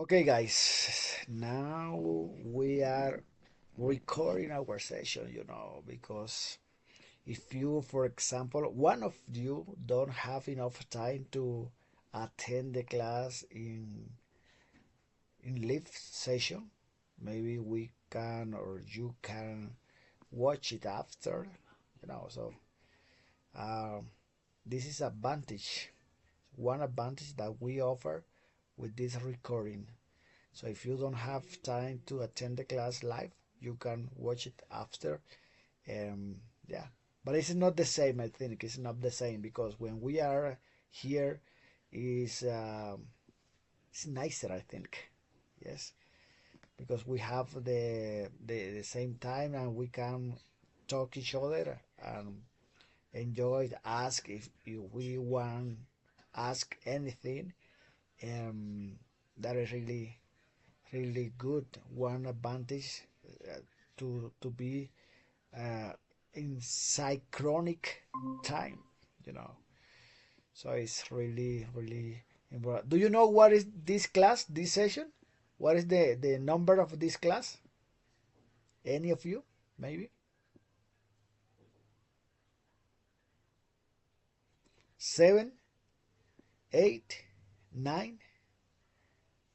Okay, guys, now we are recording our session, because if you, for example, one of you don't have enough time to attend the class in live session, maybe we can or you can watch it after, so um, this is one advantage that we offer with this recording. So if you don't have time to attend the class live, you can watch it after. Um, yeah, but it's not the same. I think it's not the same because when we are here, is it's nicer. I think, yes, because we have the same time and we can talk each other and enjoy it. Ask if we want ask anything. Um, that is really good. One advantage to be uh, in synchronic time, you know. So it's really important. Do you know what is this class, this session? What is the number of this class? Any of you, maybe? 7, 8, 9.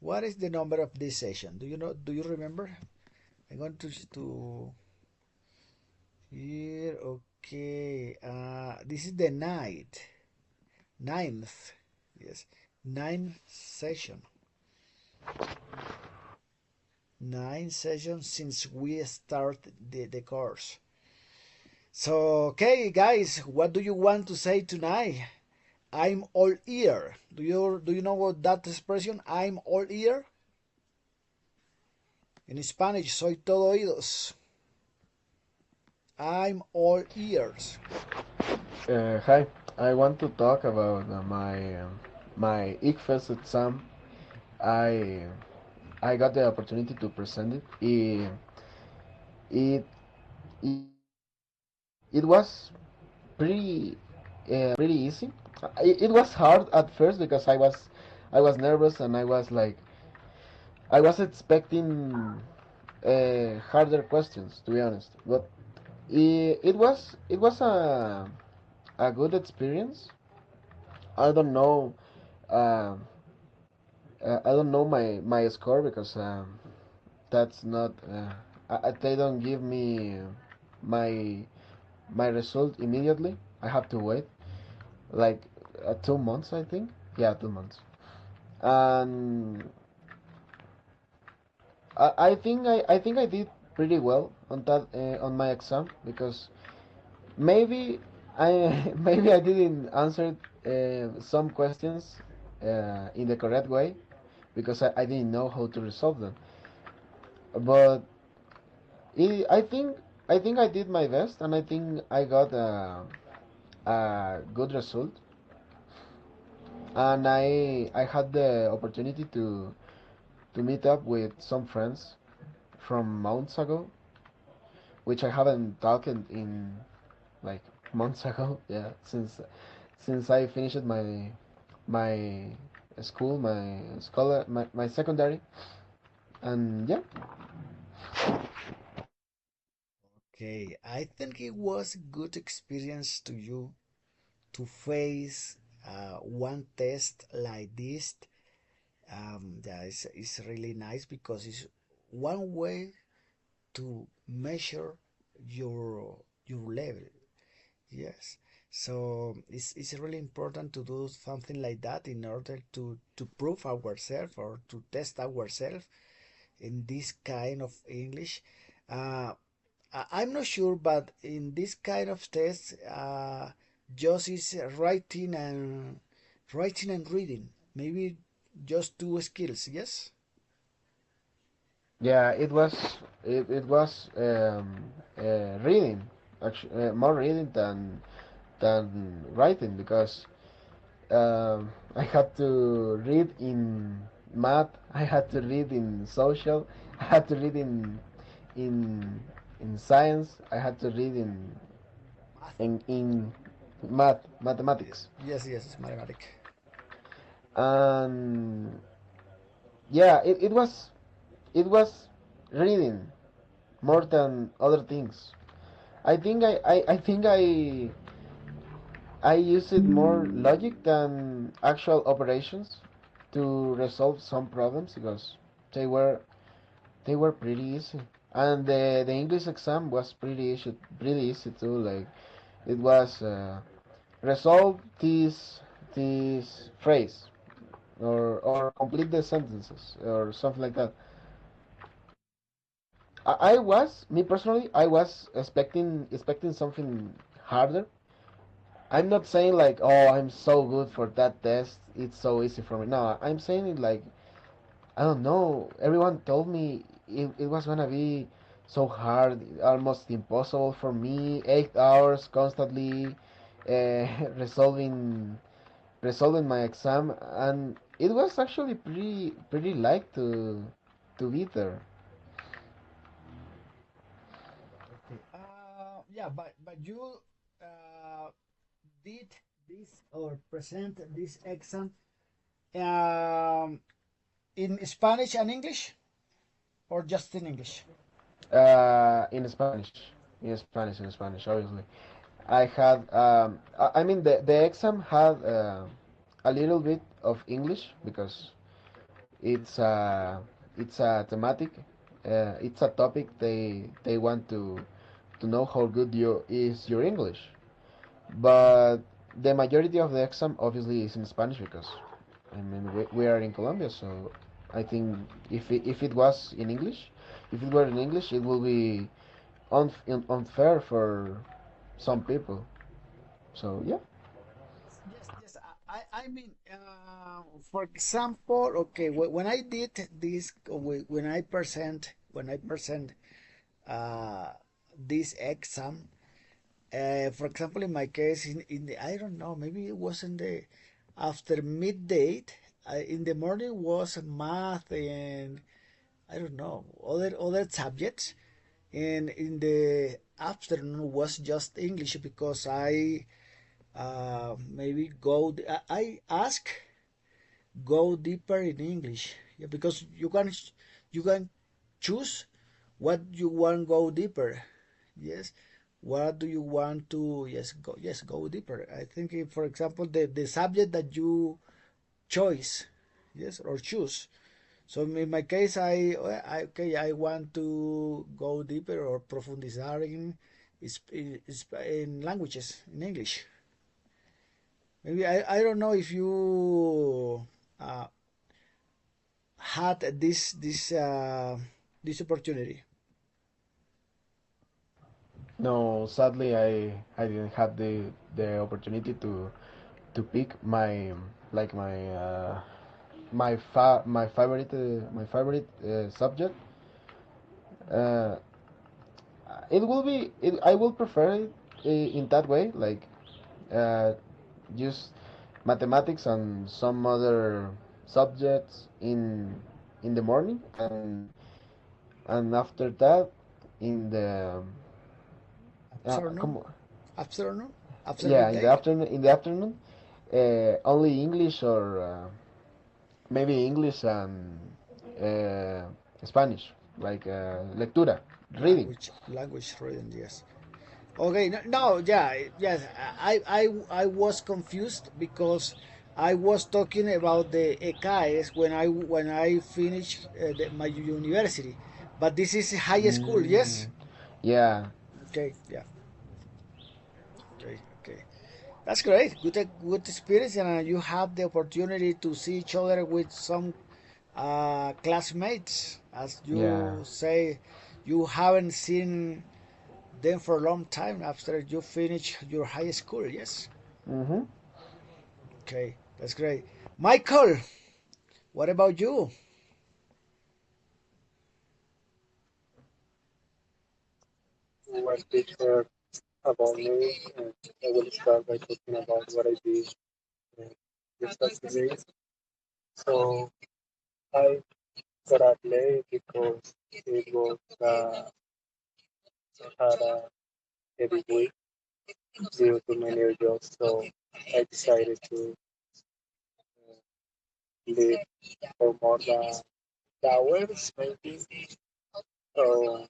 What is the number of this session? Do you know? Do you remember? I'm going to here. Okay. This is the ninth. Yes, ninth session. Nine sessions since we start the course. So, okay, guys, what do you want to say tonight? I'm all ear. Do you know what that expression? I'm all ear. In Spanish, soy todo oídos. I'm all ears. Hi, I want to talk about my ICFES exam. I I got the opportunity to present it. It it was pretty pretty easy. It was hard at first because I was nervous and I was expecting harder questions, to be honest. But it was a good experience. I don't know. Um I don't know my score because that's not. They don't give me my my result immediately. I have to wait like 2 months, I think. Yeah, 2 months. And I think I did pretty well on that on my exam because maybe I maybe I didn't answer some questions in the correct way because I didn't know how to resolve them. But I think I did my best, and I think I got a good result. And I had the opportunity to meet up with some friends from months ago, which I haven't talked in like months ago. Yeah, since I finished my school, my secondary, and yeah. Okay, I think it was a good experience to you to face one test like this. Yeah, it's really nice because it's one way to measure your level. Yes. So it's really important to do something like that in order to prove ourselves or to test ourselves in this kind of English. Uh, I'm not sure, but in this kind of test, just is writing and reading. Maybe just two skills. Yes. Yeah, it was reading, actually, more reading than writing because I had to read in math, I had to read in social, I had to read in in science, I had to read Math. in mathematics, Yes, yes, it's mathematic. and yeah, it was reading more than other things. I use it more logic than actual operations to resolve some problems because they were they were pretty easy. And the English exam was pretty easy too. Like it was resolve this phrase or complete the sentences or something like that. I was me personally I was expecting something harder. I'm not saying like, oh, I'm so good for that test. It's so easy for me. No, I'm saying it like, I don't know. Everyone told me it was gonna be so hard, almost impossible for me. 8 hours constantly resolving my exam, and it was actually pretty light to be there. Okay. Yeah, but you uh, did this or present this exam um, in Spanish and English, or just in English? In Spanish, in Spanish, obviously. I had, I mean, the exam had a little bit of English because it's a it's a thematic, it's a topic they want to know how good your English. But the majority of the exam obviously is in Spanish because I mean we are in Colombia, so I think if it was in English, if it were in English, it will be unfair for some people. So yeah. Yes, yes. I mean, for example, okay, when I did this, when I present uh, this exam, for example, in my case, in the, I don't know, maybe it was in the after midday. In the morning was math and I don't know other subjects, and in the afternoon was just English because I maybe I ask go deeper in English. Yeah, because you can choose what you want go deeper. Yes, what do you want to yes go deeper. I think if, for example, the subject that you choice, yes, or choose. So in my case, okay, I want to go deeper or profundizar in languages in English. Maybe I don't know if you uh, had this opportunity. No, sadly, I didn't have the opportunity to pick my like my favorite subject. Uh, I will prefer it in that way, like uh, use mathematics and some other subjects in the morning, and after that in the come Afternoon, on. afternoon, after Yeah, in the midday. afternoon, only English or maybe English and uh, Spanish, like lectura, reading. Language reading, yes. Okay, no, no, yeah, yes. I was confused because I was talking about the ECAES when I finished my university, but this is high school, yes. Mm, yeah. Okay, yeah, okay, okay. That's great. Good experience, and you have the opportunity to see each other with some classmates, as Yeah. you say, you haven't seen them for a long time after you finish your high school. Yes. Mm-hmm. Okay, that's great. Michael, what about you? What picture about me, and I will start by talking about what I did uh, this past days. So I got late because it was had a heavy week due to many jobs. So I decided to leave for more than flowers, maybe. So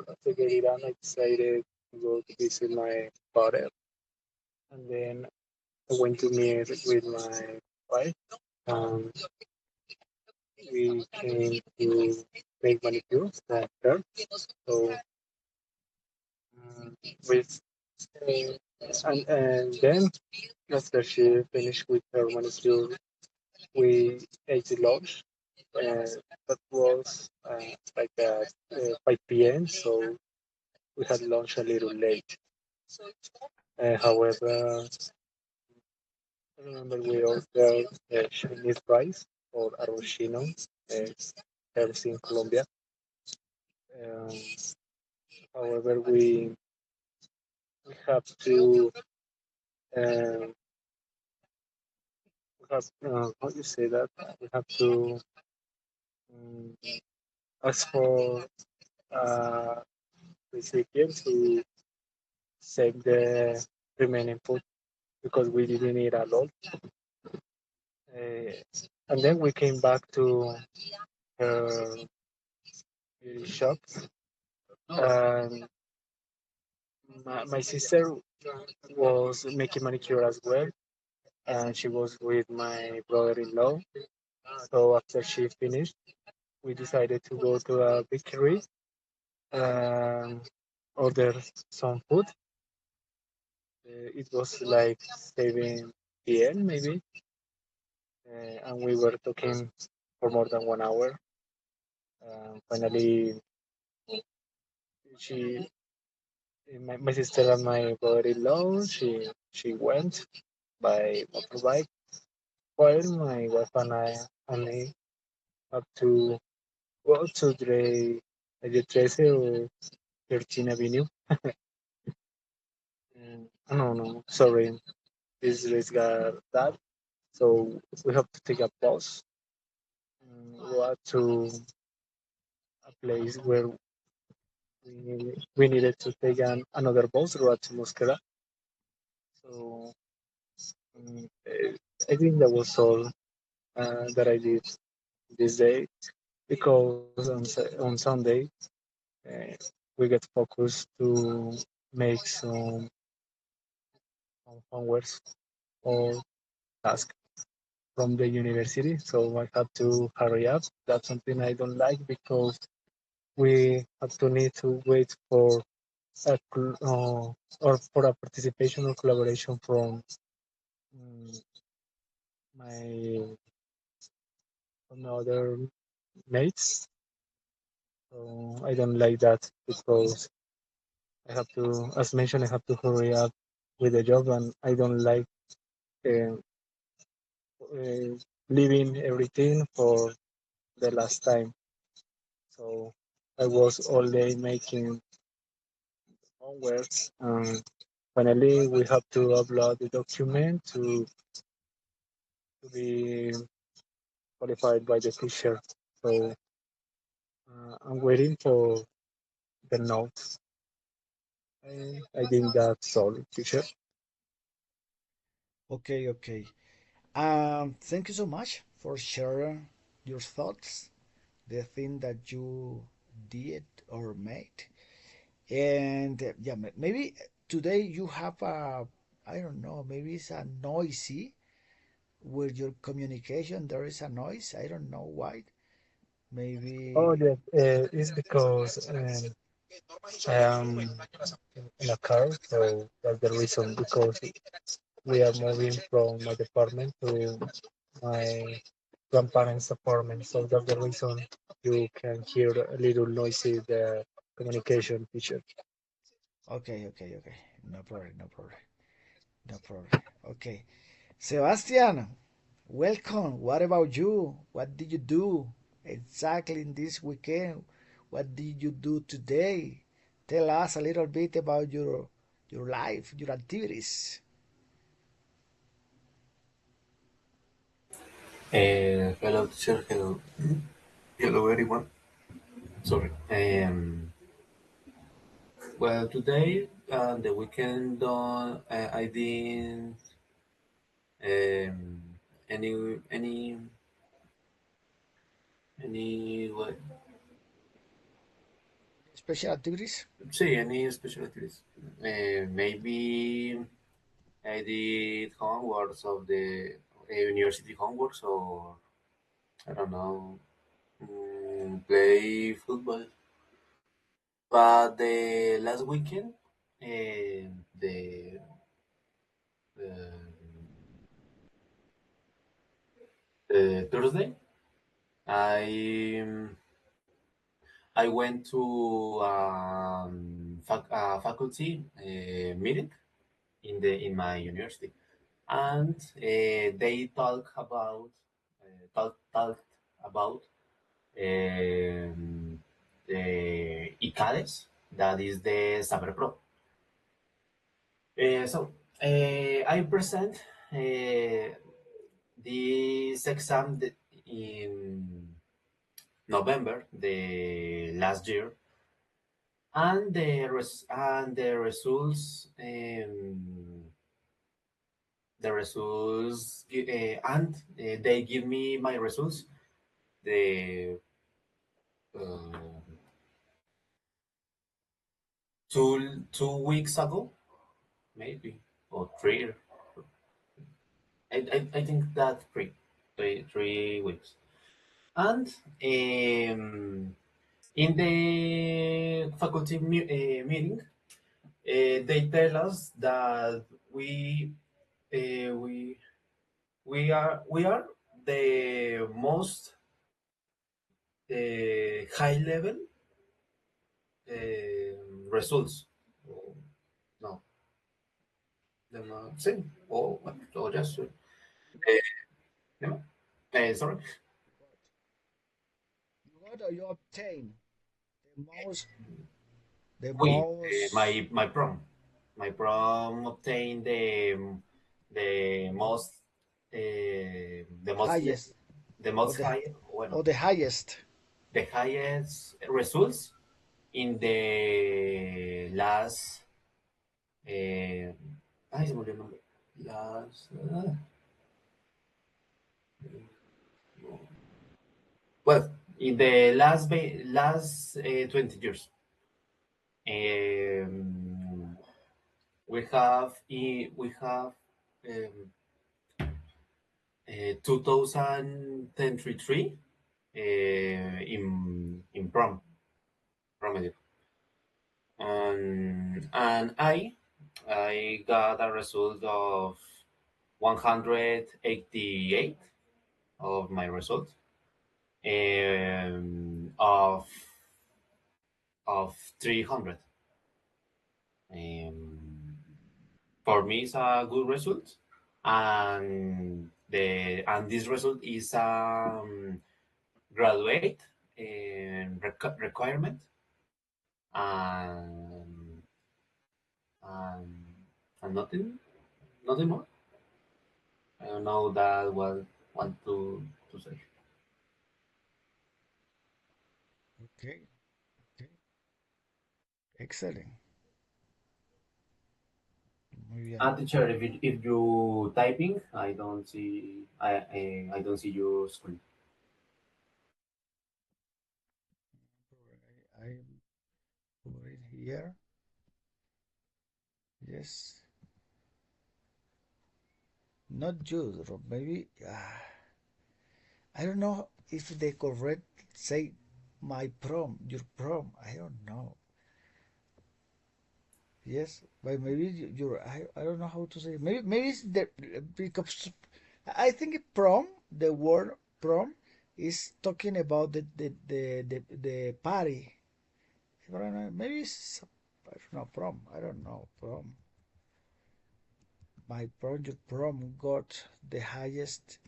after getting done, I decided to go to visit my father, and then I went to meet with my wife. Um, we came to make manicures at her. So with and then after she finished with her manicure, we ate lunch. That was like at 5 p.m. So we had lunch a little late. However, I remember we ordered Chinese rice or arrochino, served in Colombia. Um, however, we have to um, we have how do you say that? We have to um, ask for uh, recipient to save the remaining food because we didn't eat a lot. Uh, and then we came back to her shop, and my sister was making manicure as well, and she was with my brother-in-law. So after she finished, we decided to go to a bakery and order some food. It was like 7 p.m. maybe, and we were talking for more than 1 hour. Finally, she, my sister and my brother-in-law, she went by motorbike, while my wife and I have to go to the 13 or 13 Avenue. No, no, sorry, this is got that. So we have to take a bus, go out to a place where we needed to take another bus route to Mosquera. So I think that was all that I did this day because on Sunday uh, we get focused to make some homeworks or tasks from the university. So I have to hurry up. That's something I don't like because we have to need to wait for or for a participation or collaboration from mm, my from other mates. So I don't like that because I have to, as mentioned, I have to hurry up with the job, and I don't like uh, uh, leaving everything for the last time. So I was all day making homeworks. Finally, we have to upload the document to be qualified by the teacher. So I'm waiting for the notes. I think that's all, teacher. Okay, okay. Thank you so much for sharing your thoughts, the thing that you did or made. And yeah, maybe today you have a, I don't know, maybe it's a noisy with your communication. There is a noise. I don't know why. Oh, Maybe, yes, it's because I am in a car, so that's the reason. Because we are moving from my department to my grandparents' apartment, so that's the reason you can hear a little noisy the communication teacher. okay, okay, okay. No problem, no problem, no problem. Okay. Sebastian, welcome. What about you? What did you do exactly in this weekend? What did you do today? Tell us a little bit about your life, your activities. Hello, teacher. Hello, hello, everyone. Sorry. Well, today, the weekend, I didn't um, any any. Any like, Special activities? see any special activities? Maybe I did homeworks of the university homeworks, or I don't know, play football. But the last weekend, the uh, Thursday, I I went to faculty meeting in my university, and they talked about um, the ICADES, that is the Saber Pro. I present this exam in November the last year, and the results, and they give me my results the uh, 2 weeks ago, maybe, or three. I think that three weeks. And in the faculty meeting, they tell us that uh, we we are the most high level results. Oh, no, sí, o just no, sorry. What? You got or you obtain the most, the We most my prom obtained the most the most highest the or most high, bueno, the highest. the highest results in the last ay, se me olvidó el nombre. Last well, in the last 20 years. Um, we have um, 2023 in promedio, and I got a result of 188 of my result, of 300. Um, for me, it's a good result, and this result is graduate requirement, and and, and nothing more. I don't know that what want to say. Okay, okay, excellent. Muy bien. Teacher, if you typing, I don't see your screen. I put it here. Yes, not you, Rob. Maybe I don't know if the correct say my prom, your prom. I don't know. Yes, but maybe you're. I don't know how to say. Maybe it's the because I think prom. The word prom is talking about the party. I don't know. Maybe it's I don't know prom. I don't know prom. My prom, your prom got the highest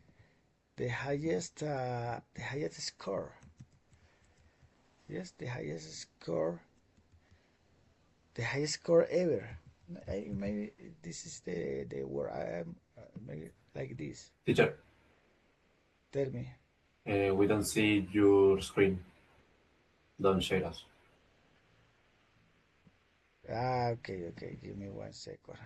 score. Yes, the highest score ever. Maybe this is the word I am maybe like this. Teacher, Tell me. we don't see your screen. Don't share us. Okay, okay. Give me 1 second.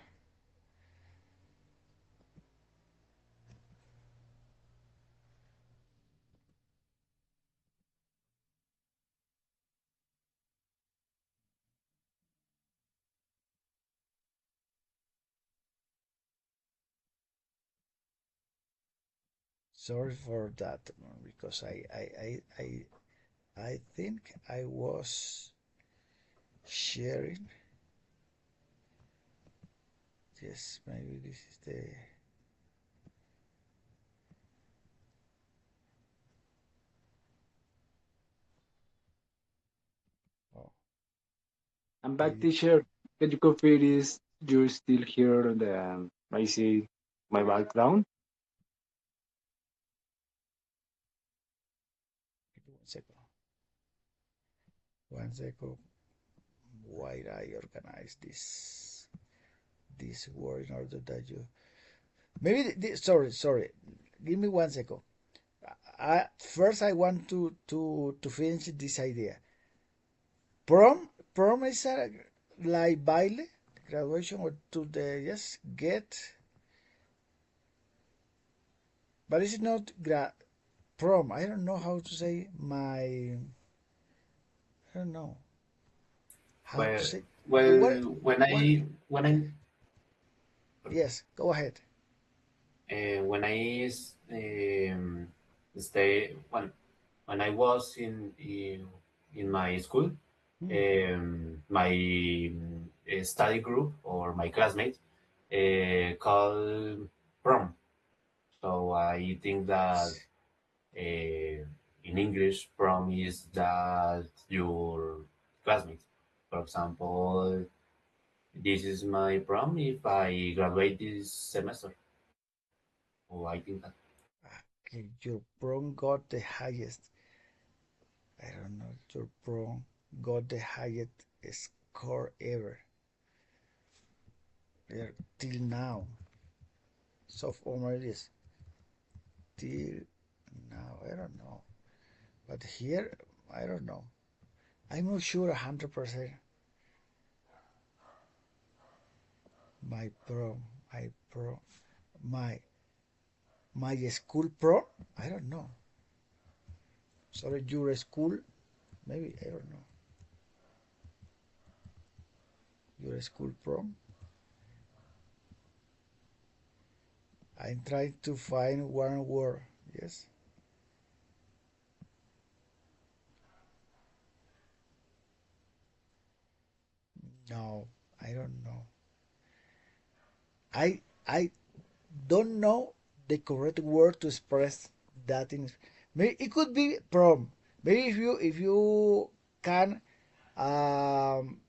Sorry for that because I think I was sharing. Yes, maybe this is the. Oh, I'm back, maybe. teacher. Can you confirm is you're still here? I see my background. One second. One second. Why I organize this word in order that you maybe sorry. Give me one second. First I want to finish this idea. Prom is like baile, graduation or to the yes get, but it's not prom. I don't know how to say my. I don't know how to Well, say well, what. Yes, go ahead. when I stay when I was in my school, Hmm. my study group or my classmates called prom. So I think that in English, prom is that your classmates. For example, this is my prom if I graduate this semester. Oh, I think that. Okay, your prom got the highest. I don't know. Your prom got the highest score ever. Yeah, till now. So far it is till now. I don't know. But here, I don't know. I'm not sure 100%. My prom, my prom, my my school prom. I don't know. Sorry, your school. Maybe I don't know. Your school prom. I'm trying to find one word. Yes. No, I don't know. I don't know the correct word to express that in. Maybe it could be prom. Maybe if you can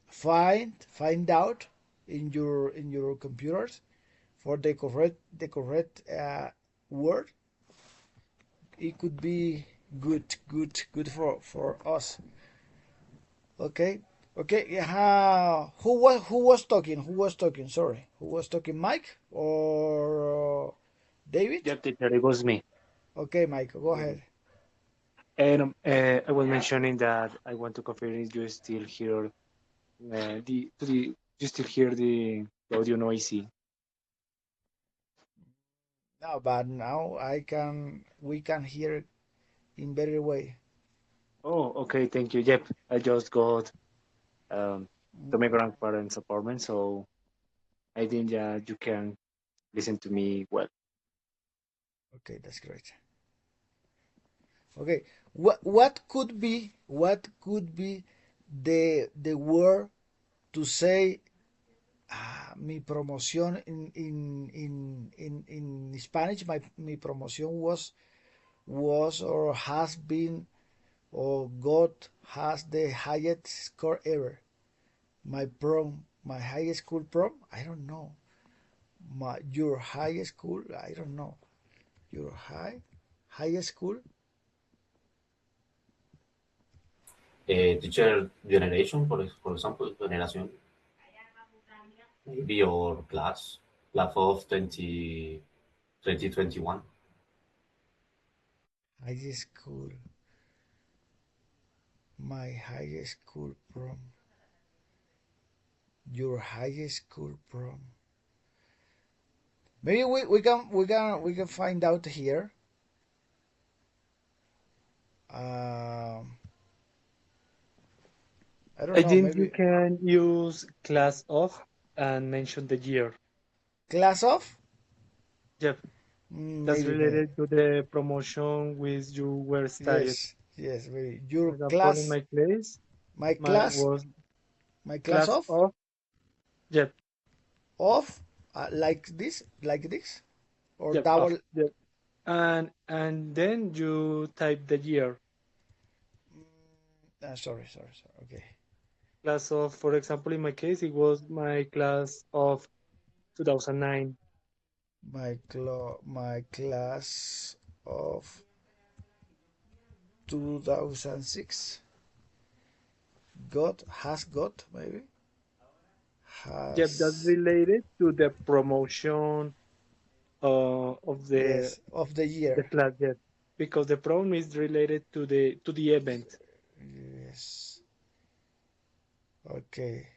find out in your computers for the correct word, it could be good for us. Okay. Okay, yeah. Who was talking? Who was talking? Sorry, who was talking? Mike or David? Yep, teacher, it was me. Okay, Mike, go Yeah. ahead. And I was mentioning that I want to confirm if you still hear the you still hear the audio noisy. No, but now we can hear in better way. Oh, okay, thank you. Yep, I just got um, to my Mm, grandparents' apartment, so I think that you can listen to me well. okay, that's great. Okay, what could be the word to say mi promoción in Spanish? Mi promoción was or has been or got has the highest score ever. My high school prom, I don't know. Your high school, I don't know. Your high school, Teacher generation, for example, generation, maybe your class of 2021. high school, my high school prom, your high school prom. Maybe we can find out here. Um, I don't I know. think you Maybe can use class of and mention the year. class of. Yep. That's Maybe, maybe. related to the promotion which you were studied. Yes, yes, maybe. For Your example, in class, my case, my my class, was my class class of, of, yep, of, like this, or yep, of, double. yep. And then you type the year. Sorry. Okay. Class of, for example, in my case, it was my class of 2009. My class of 2006. Got maybe Yep, that's has related to the promotion of yes of the the year. class. Yep, because the prom is related to the event. Yes. Okay.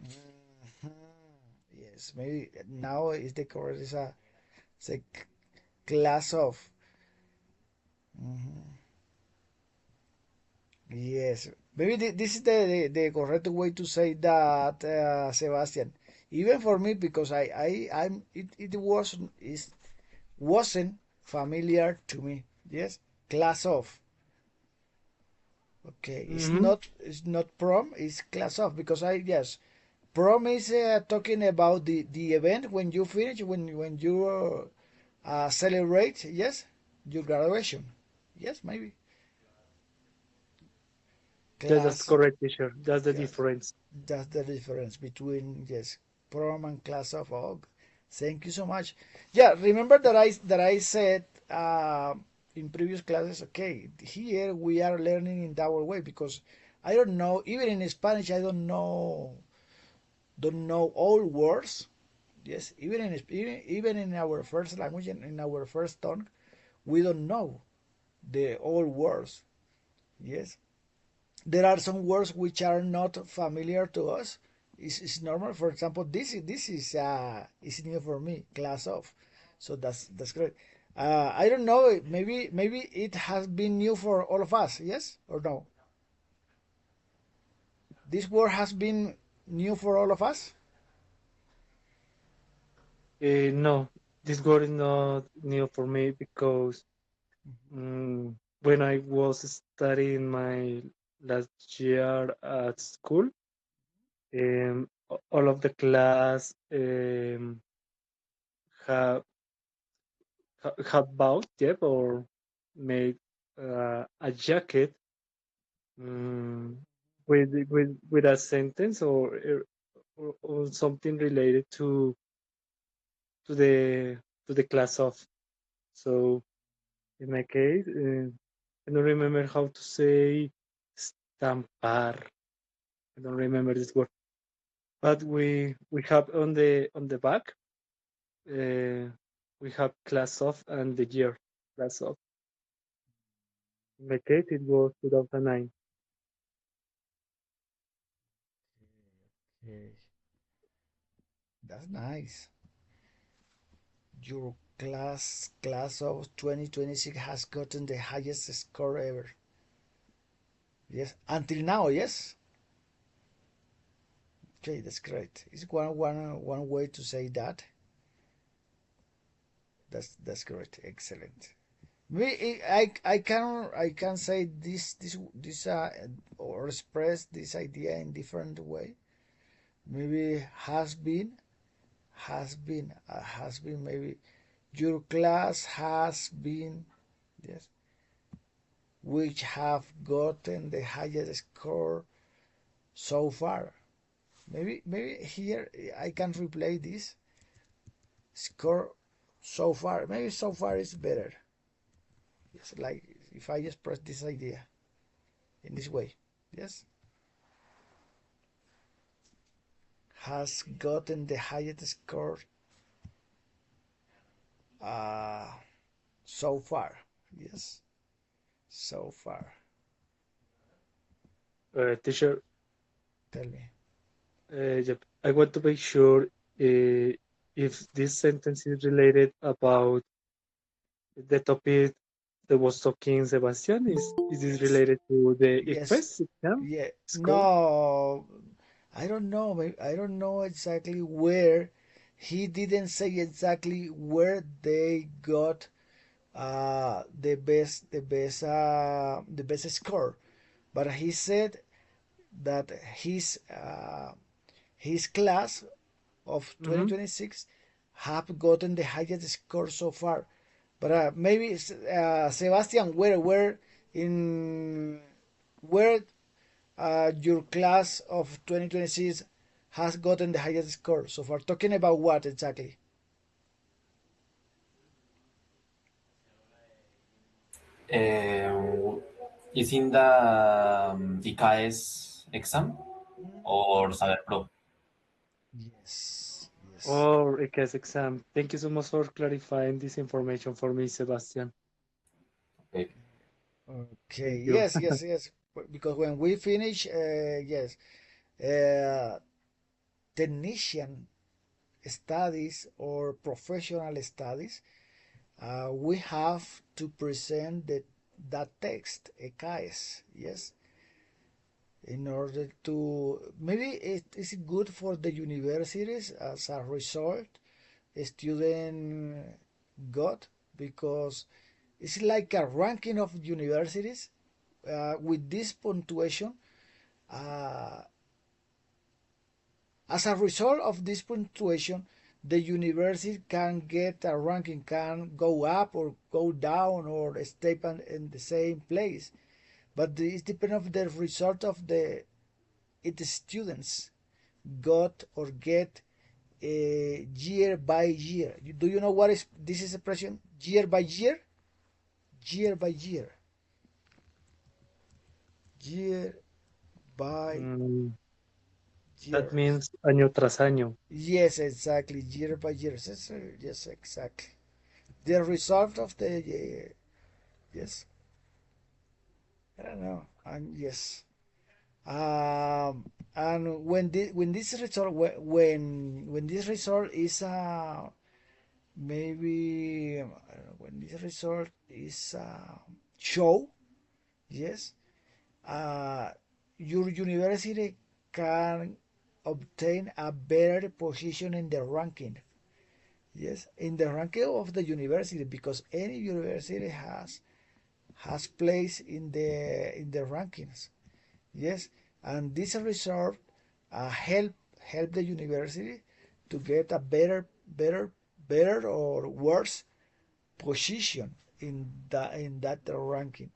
Mhm. Yes. Maybe now is the correct is a it's a class of. Mhm. Yes. Maybe this is the correct way to say that, Sebastian. Even for me, because it wasn't familiar to me. Yes, class of. Okay, Hmm. it's not prom. It's class of because I yes, prom is talking about the event when you finish when you celebrate. Yes, your graduation. Yes, maybe Yeah, that's class. correct, teacher. That's the Yes, difference. that's the difference between yes prom and class of. Oh, thank you so much. Yeah, remember that I said in previous classes. Okay, here we are learning in our way because I don't know even in Spanish I don't know all words. Yes, even in our first language and in our first tongue, we don't know the all words. Yes, there are some words which are not familiar to us. It's normal. For example, this is new for me. Class of, so that's great. I don't know. Maybe it has been new for all of us. Yes or no? This word has been new for all of us. No, this word is not new for me because when I was studying my last year at school, all of the class have have bought, yep, or made a jacket um, with a sentence or something related to the to the class of. So in my case, I don't remember how to say stampar. I don't remember this word, but we have on the back. We have class of and the year class of. In my case, it was 2009. Okay, that's nice. Your class of 2026 has gotten the highest score ever. Yes, until now. Yes. Okay, that's great. It's one way to say that. That's great. Excellent. Me, I can say this or express this idea in different way. Maybe has been maybe your class has been yes which have gotten the highest score so far. Maybe here I can replay this score so far. Maybe so far is better. It's like if I express this idea in this way. Yes, has gotten the highest score uh, so far. Yes, so far. Teacher, Tell me. yep, I want to make sure if this sentence is related about the topic that was talking Sebastian. Is this related to the Yes. IFES exam Yeah. score? No, I don't know. I don't know exactly where he didn't say exactly where they got the best score, but he said that his class of Mm-hmm. 2026 have gotten the highest score so far. But maybe Sebastian, where your class of 2026 has gotten the highest score so far? Talking about what exactly? Uh, is in the ICAES exam or Saber Pro? Yes, yes. Or a case exam. Thank you so much for clarifying this information for me, Sebastian. Okay. Okay, Thank you. yes, yes, yes. Because when we finish, yes, uh, technician studies or professional studies, we have to present that text, ECAES, yes, in order to, maybe it is good for the universities as a result a student got, because it's like a ranking of universities with this punctuation. Uh, as a result of this punctuation, the university can get a ranking, can go up or go down or stay in the same place. But it depends on the result of the its students got or get year by year. Do you know what is this is expression? Year by year, year by year, year by Mm, that year. means año tras año. Yes, exactly. Year by year. Yes, yes, exactly. The result of the yes. I don't know. And yes. And when this result when this result is maybe I don't know, when this result is show, yes, uh, your university can obtain a better position in the ranking. Yes, in the ranking of the university, because any university has place in the rankings. Yes, and this result help the university to get a better or worse position in that ranking.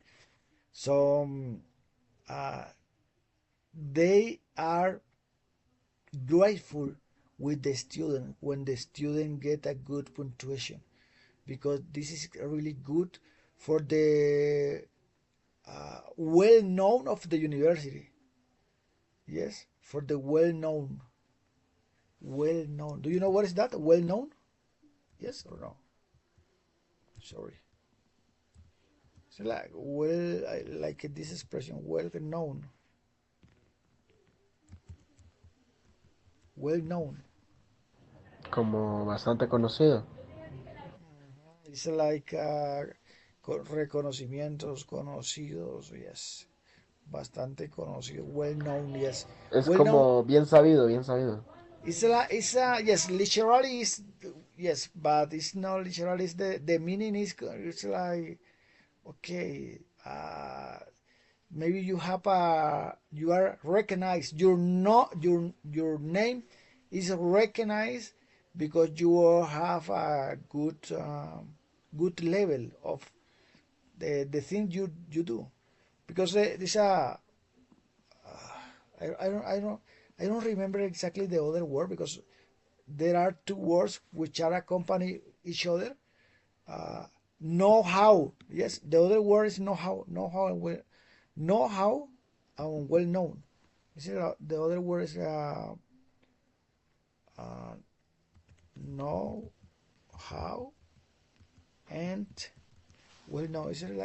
So uh, they are grateful with the student when the student get a good punctuation, because this is really good for the well known of the university. Yes, for the well known. Well known. Do you know what is that? Well known? Yes or no? Sorry. It's like well, I like this expression. Well known. Well known. Como bastante conocido. It's like reconocimientos, conocidos. Yes, bastante conocido. Well known. Yes, Es well known. como bien sabido, bien sabido. Yes, literally is yes, but it's not literally. It's the meaning is it's like okay. Maybe you have a you are recognized. You're not your name is recognized because you have a good level of the thing you do, because this I don't remember exactly the other word, because there are two words which are accompany each other. Uh, know how. Yes, the other word is know how. Know how and well known. You see, the other word is uh, know how and well known. Is it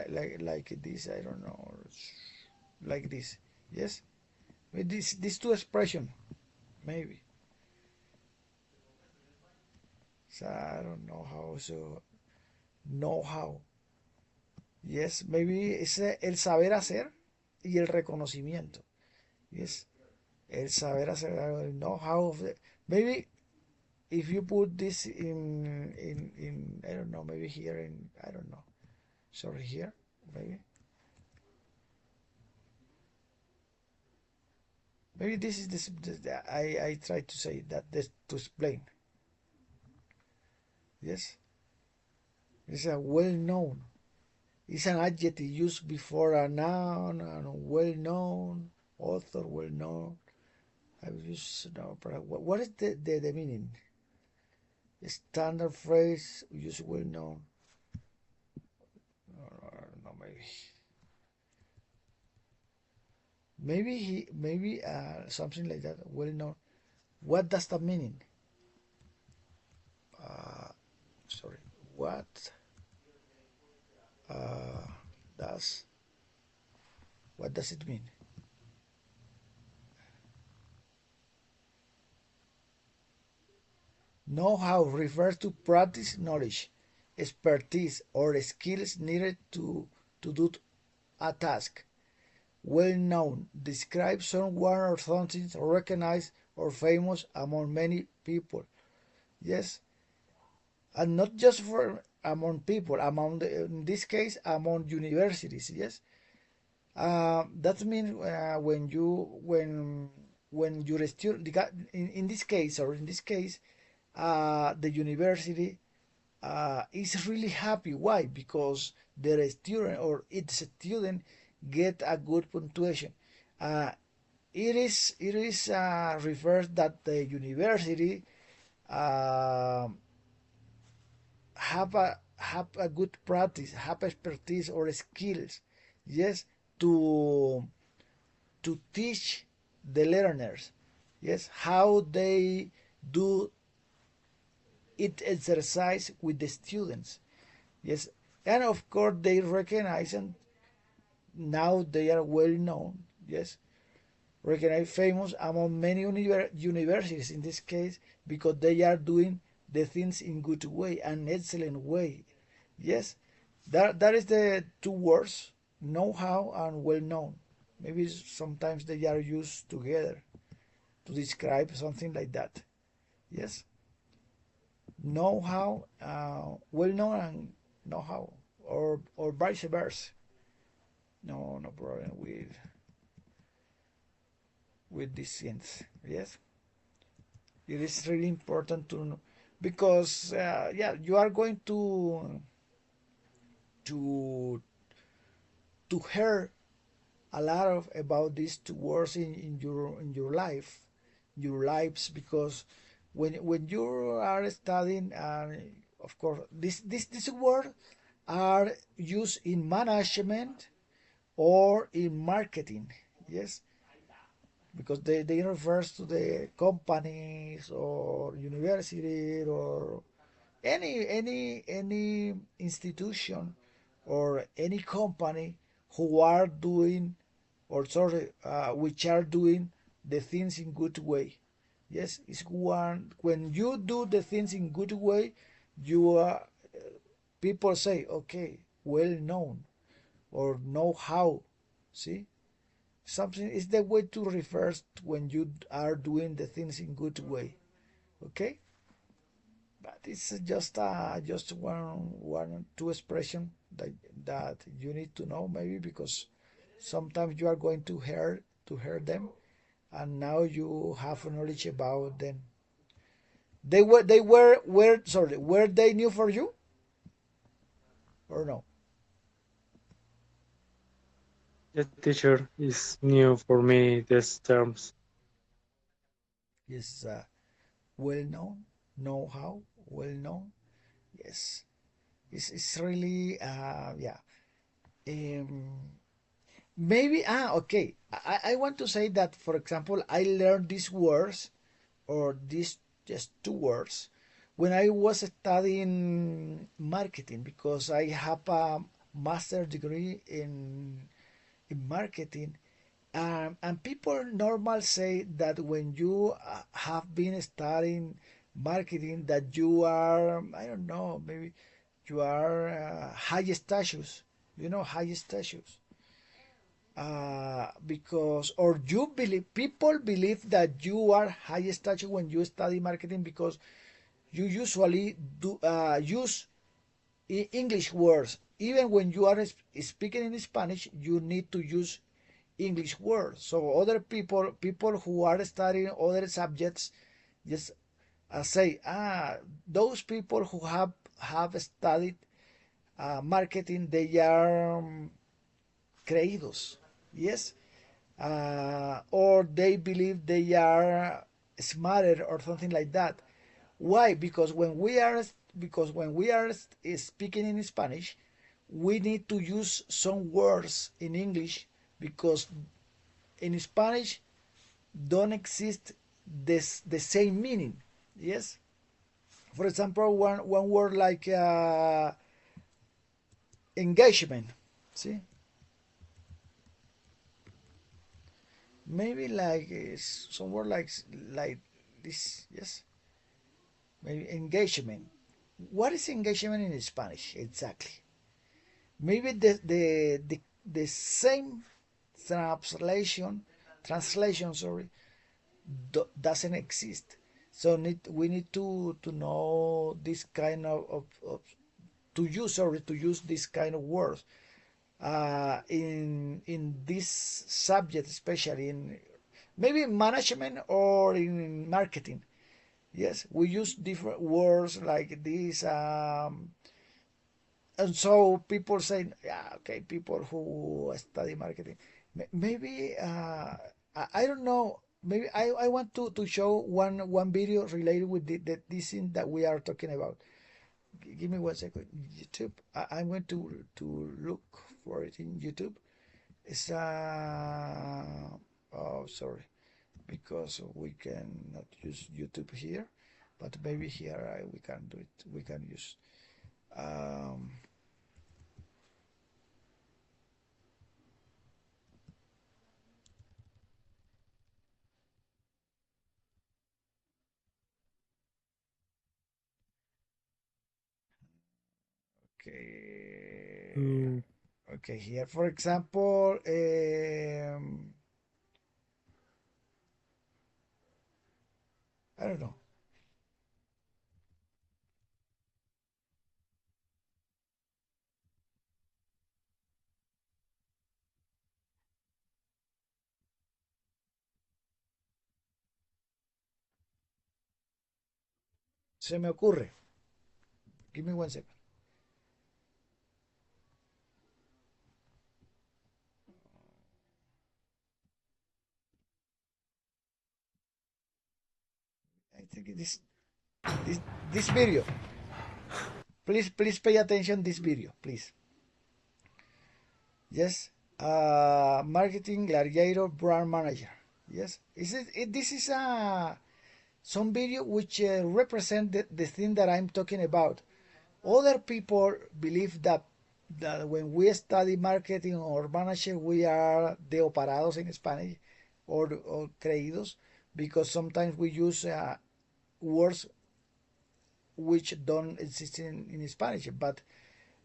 like this? I don't know. Like this. Yes. With these two expression maybe. So I don't know how. So know how. Yes, maybe es el saber hacer y el reconocimiento. Yes, el saber hacer, el know how of maybe if you put this in I don't know, maybe here in, I don't know, sorry, here maybe this is this I try to say that this to explain. Yes, it's a well known. It's an adjective used before a noun, and well known, author, well known. I use no, but what is the meaning? Standard phrase, use well known. No, maybe something like that. Well known. What does that mean? Uh, Sorry. What uh, does what does it mean? Know-how refers to practice, knowledge, expertise, or skills needed to do a task. Well known describes someone or something recognized or famous among many people. Yes, and not just for among people, among in this case among universities. Yes, that means when your student in this case or in this case the university is really happy. Why? Because their student or its student get a good punctuation. Uh, it is refers that the university uh, have a good practice, have expertise or skills. Yes, to to teach the learners. Yes, how they do it exercise with the students. Yes, and of course they recognize, and now they are well known. Yes, recognized, famous among many universities in this case, because they are doing the things in good way, an excellent way. Yes, that is the two words, know-how and well known. Maybe sometimes they are used together to describe something like that. Yes, know-how, well known, and know-how, or vice versa. No problem with these things. Yes, it is really important to know, because yeah, you are going to to hear a lot of about these two words in your life, your lives, because when you are studying, of course this word are used in management or in marketing. Yes, because they refers to the companies or university or any institution or any company who are doing, or sorry, which are doing the things in good way. Yes, it's one when you do the things in good way, you are, people say, okay, well known or know how. See, something is the way to refer to when you are doing the things in good way. Okay, but it's just one two expression that you need to know, maybe because sometimes you are going to hear them, and now you have knowledge about them. Were sorry, were they new for you or no? The teacher is new for me, these terms. Yes, well known, know how, well known. Yes, it's really yeah. Um, Maybe okay. I want to say that, for example, I learned these words, or these just two words, when I was studying marketing, because I have a master degree in marketing. And people normal say that when you have been studying marketing, that you are, I don't know, maybe you are high status, high status, because, or you believe, people believe that you are high status when you study marketing, because you usually do use English words. Even when you are speaking in Spanish, you need to use English words. So other people who are studying other subjects, just say, those people who have studied marketing, they are creídos, yes, or they believe they are smarter or something like that. Why? Because when we are speaking in Spanish, we need to use some words in English because in Spanish don't exist the same meaning. Yes. For example, one word like engagement. See, maybe like some word like this. Yes, maybe engagement. What is engagement in Spanish exactly? Maybe the same translation, sorry, doesn't exist. So we need to know this kind of to use this kind of words in this subject, especially in maybe management or in marketing. Yes, we use different words like this, and so people say, yeah, okay, people who study marketing, maybe I don't know. Maybe I want to show one video related with this thing that we are talking about. Give me 1 second. YouTube. I'm going to look for it in YouTube. It's oh, sorry, because we cannot use YouTube here, but maybe here we can do it. We can use. Um, okay. Mm, Okay, here, for example, I don't know. Se me ocurre. Give me 1 second. I think this this video. Please pay attention this video, please. Yes. Marketing gladiator brand manager. Yes. This is some video which represent the thing that I'm talking about. Other people believe that when we study marketing or management, we are de operados in Spanish or creídos because sometimes we use words which don't exist in Spanish. But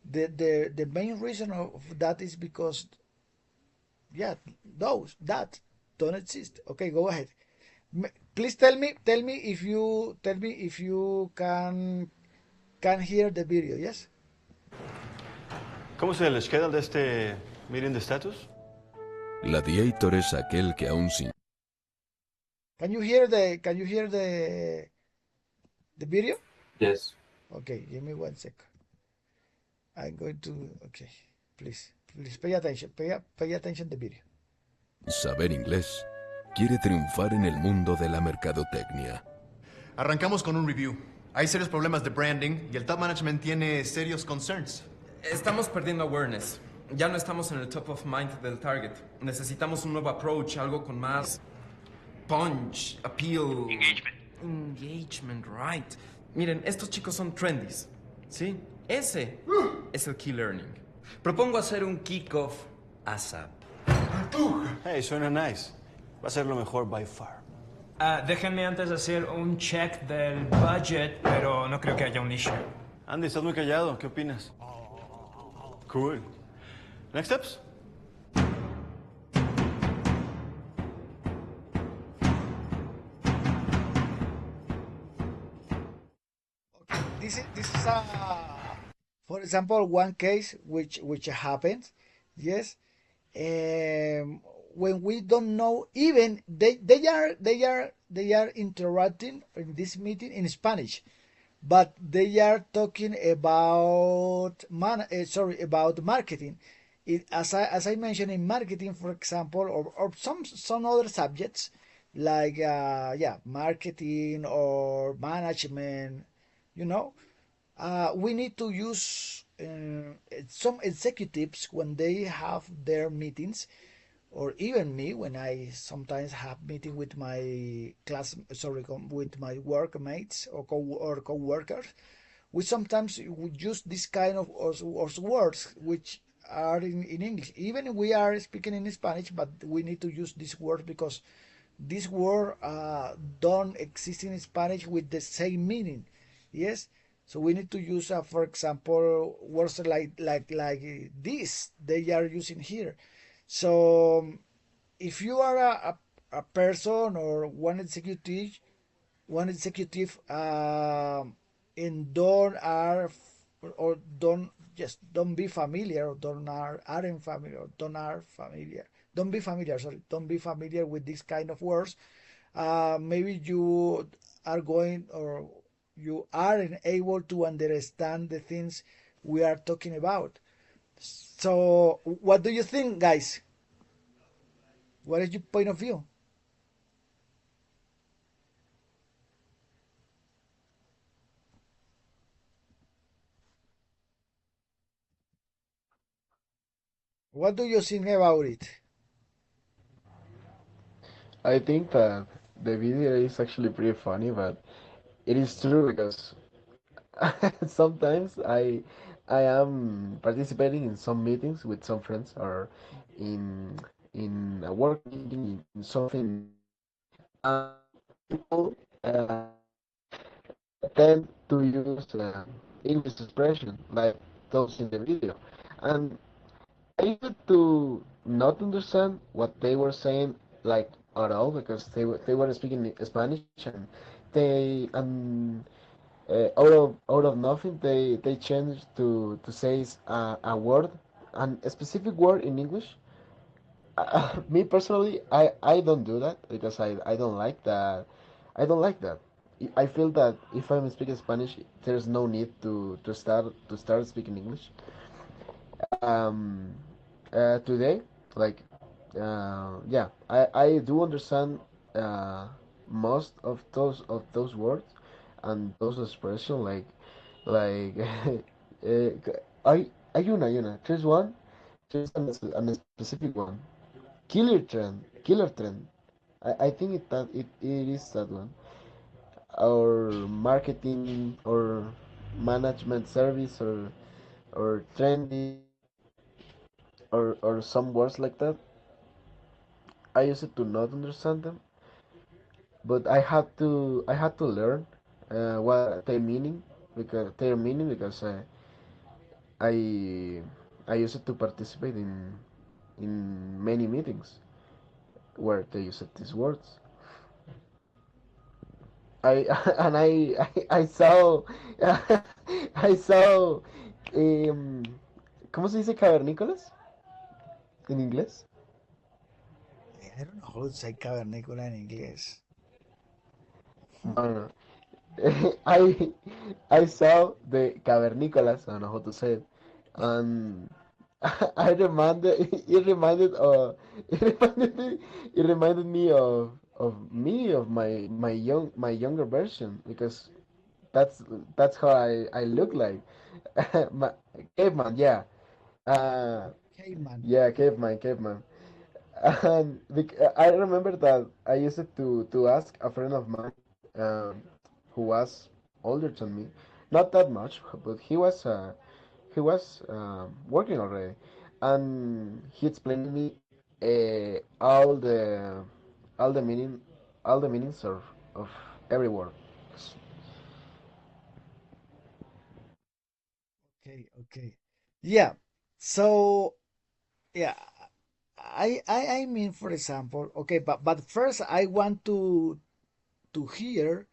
the main reason of that is because, yeah, that don't exist. Okay, go ahead. Please tell me if you can hear the video. Yes. ¿Cómo se les queda de este meeting de status? Gladiator es aquel que aún sin... Can you hear the video? Yes. Okay, give me 1 second. I'm going to. Okay, please pay attention. Pay attention to the video. saber inglés, quiere triunfar en el mundo de la mercadotecnia. Arrancamos con un review. Hay serios problemas de branding y el top management tiene serios concerns. Estamos perdiendo awareness. Ya no estamos en el top of mind del target. Necesitamos un nuevo approach, algo con más punch, appeal. Engagement, right. Miren, estos chicos son trendies, ¿sí? Ese es el key learning. Propongo hacer un kickoff ASAP. Hey, suena nice. Va a ser lo mejor by far. Déjenme antes hacer un check del budget, pero no creo que haya un issue. Andy, estás muy callado. ¿Qué opinas? Cool. Next steps? for example, one case which happened. Yes, um, when we don't know, even they are interacting in this meeting in Spanish, but they are talking about about marketing. As I mentioned, in marketing, for example, or some other subjects like marketing or management, you know, we need to use some executives when they have their meetings, or even me when I sometimes have meeting with my with my workmates or co-workers. We sometimes would use this kind of words which are in English. Even we are speaking in Spanish, but we need to use this word because this word don't exist in Spanish with the same meaning. Yes, so we need to use, for example, words like this they are using here. So if you are a person or one executive and don't just don't be familiar, or don't are aren't familiar, or don't are familiar, don't be familiar, sorry, don't be familiar with this kind of words. Maybe you are going, or you aren't able to understand the things we are talking about. So what do you think, guys? What is your point of view? What do you think about it? I think that the video is actually pretty funny, but it is true because sometimes I am participating in some meetings with some friends or in in a work meeting in something and people tend to use English expression like those in the video, and I used to not understand what they were saying like at all because they were speaking Spanish, and out of nothing they changed to say a word, a specific word in English. Me personally, I don't do that because I don't like that. I don't like that. I feel that if I'm speaking Spanish, there's no need to start speaking English. Um, Today, like, yeah, I do understand most of those words and those expressions, like ayuna. There's a specific one. Killer trend. I think it is that one, or marketing or management service or trendy or some words like that. I used to not understand them, but I had to learn what their meaning because I I used to participate in many meetings where they used these words. I and I saw I saw um, ¿cómo se dice cavernícolas en inglés? I don't know how to say cavernícola in English. No, no, I I saw the cavernícolas. I don't know how to say it, and I reminded it reminded me of my younger version because that's that's how I look like. my, Caveman, yeah, uh, Caveman. yeah, caveman. And I remember that I used to ask a friend of mine, um, who was older than me, not that much, but he was working already, and he explained me uh, all the all the meaning all the meanings of every word. Okay, okay. Yeah. So yeah, I mean, for example, okay, but first I want to hear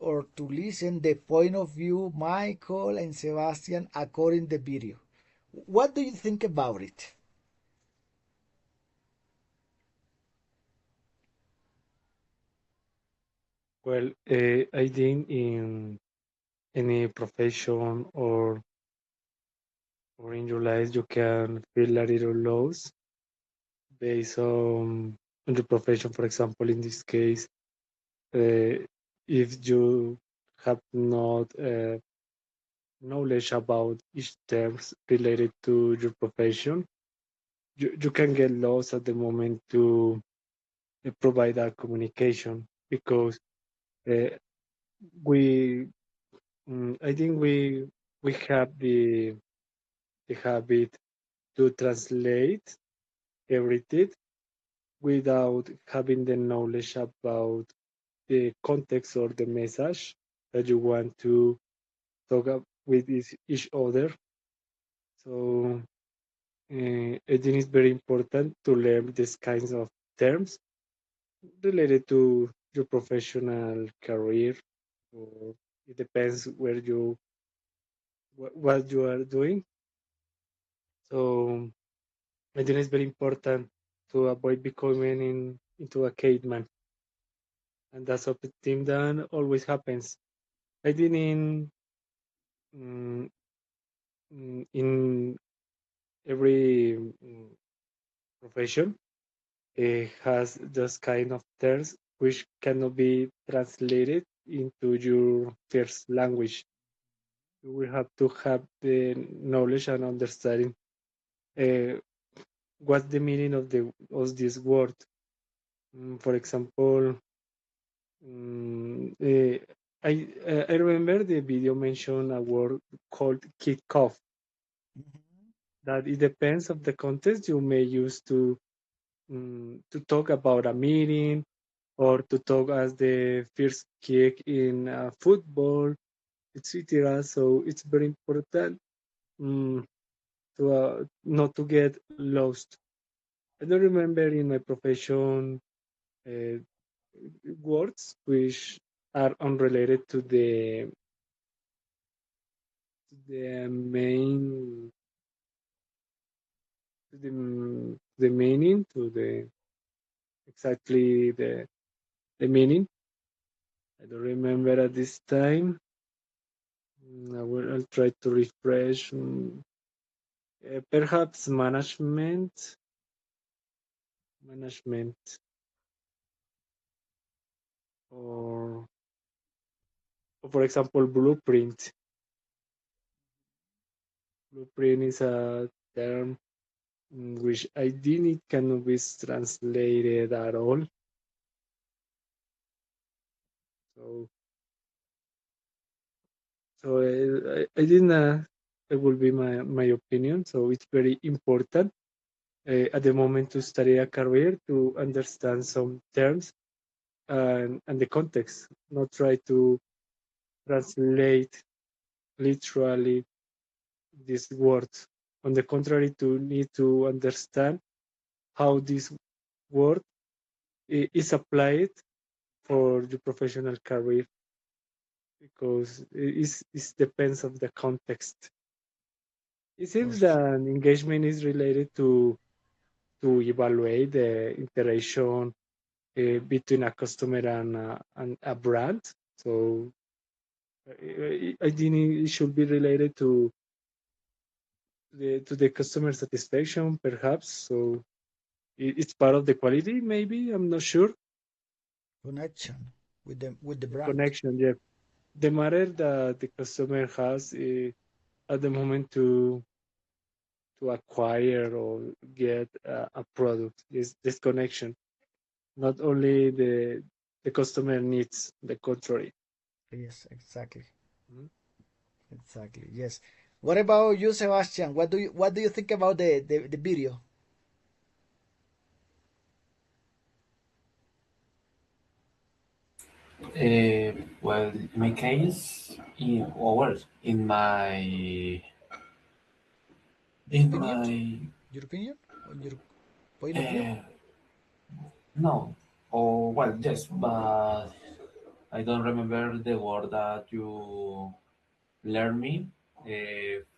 or to listen the point of view Michael and Sebastian according the video. What do you think about it? Well, I think in any profession or in your life you can feel a little lost based on the profession. For example, in this case, if you have not knowledge about each terms related to your profession, you can get lost at the moment to provide that communication because uh, we I think we have the habit to translate everything without having the knowledge about the context or the message that you want to talk with each other. So I think it's very important to learn these kinds of terms related to your professional career, or it depends where you what you are doing. So I think it's very important to avoid becoming into a caveman, and that's something that always happens. I think mm, in every profession has those kind of terms which cannot be translated into your first language. You will have to have the knowledge and understanding uh, what's the meaning of this word. For example, I remember the video mentioned a word called kick-off. Mhm. That it depends of the context you may use to talk about a meeting or to talk as the first kick in football, etc. So it's very important um, to not to get lost. I don't remember in my profession uh, words which are unrelated to the main to the meaning to the exactly the meaning. I don't remember at this time. I'll try to refresh. Perhaps management, or, or for example, blueprint. Blueprint is a term which I think it cannot be translated at all. So, so I think that will be my opinion. So it's very important at the moment to study a career to understand some terms and the context, not try to translate literally these words. On the contrary, to need to understand how this word is applied for your professional career because it depends on the context. It seems Yes. that engagement is related to evaluate the interaction between a customer and a brand. So I think it should be related to the customer satisfaction, perhaps. So it's part of the quality, maybe. I'm not sure. Connection with the The brand. connection, yeah. The matter that the customer has at the moment to acquire or get a product is this connection. Not only the customer needs, the contrary. Yes, exactly. Mhm. Exactly. Yes. What about you, Sebastian? What do you think about the video? Well, in my case, Your in opinion? my Your opinion? On your point of view? uh, no, or well, yes, but I don't remember the word that you learn me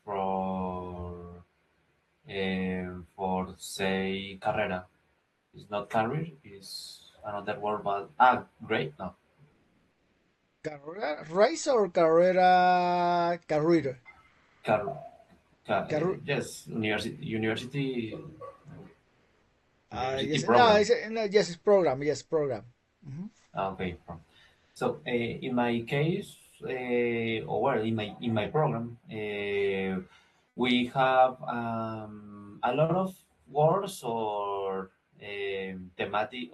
for say carrera. It's not career. It's another word, but great. No, Carrera race or carrera career? car, Carru yes, university university yes, no, program. it's no, yes, it's program, yes, program. Hmm. Okay. So in my case, or well, in my program, we have a lot of words or thematics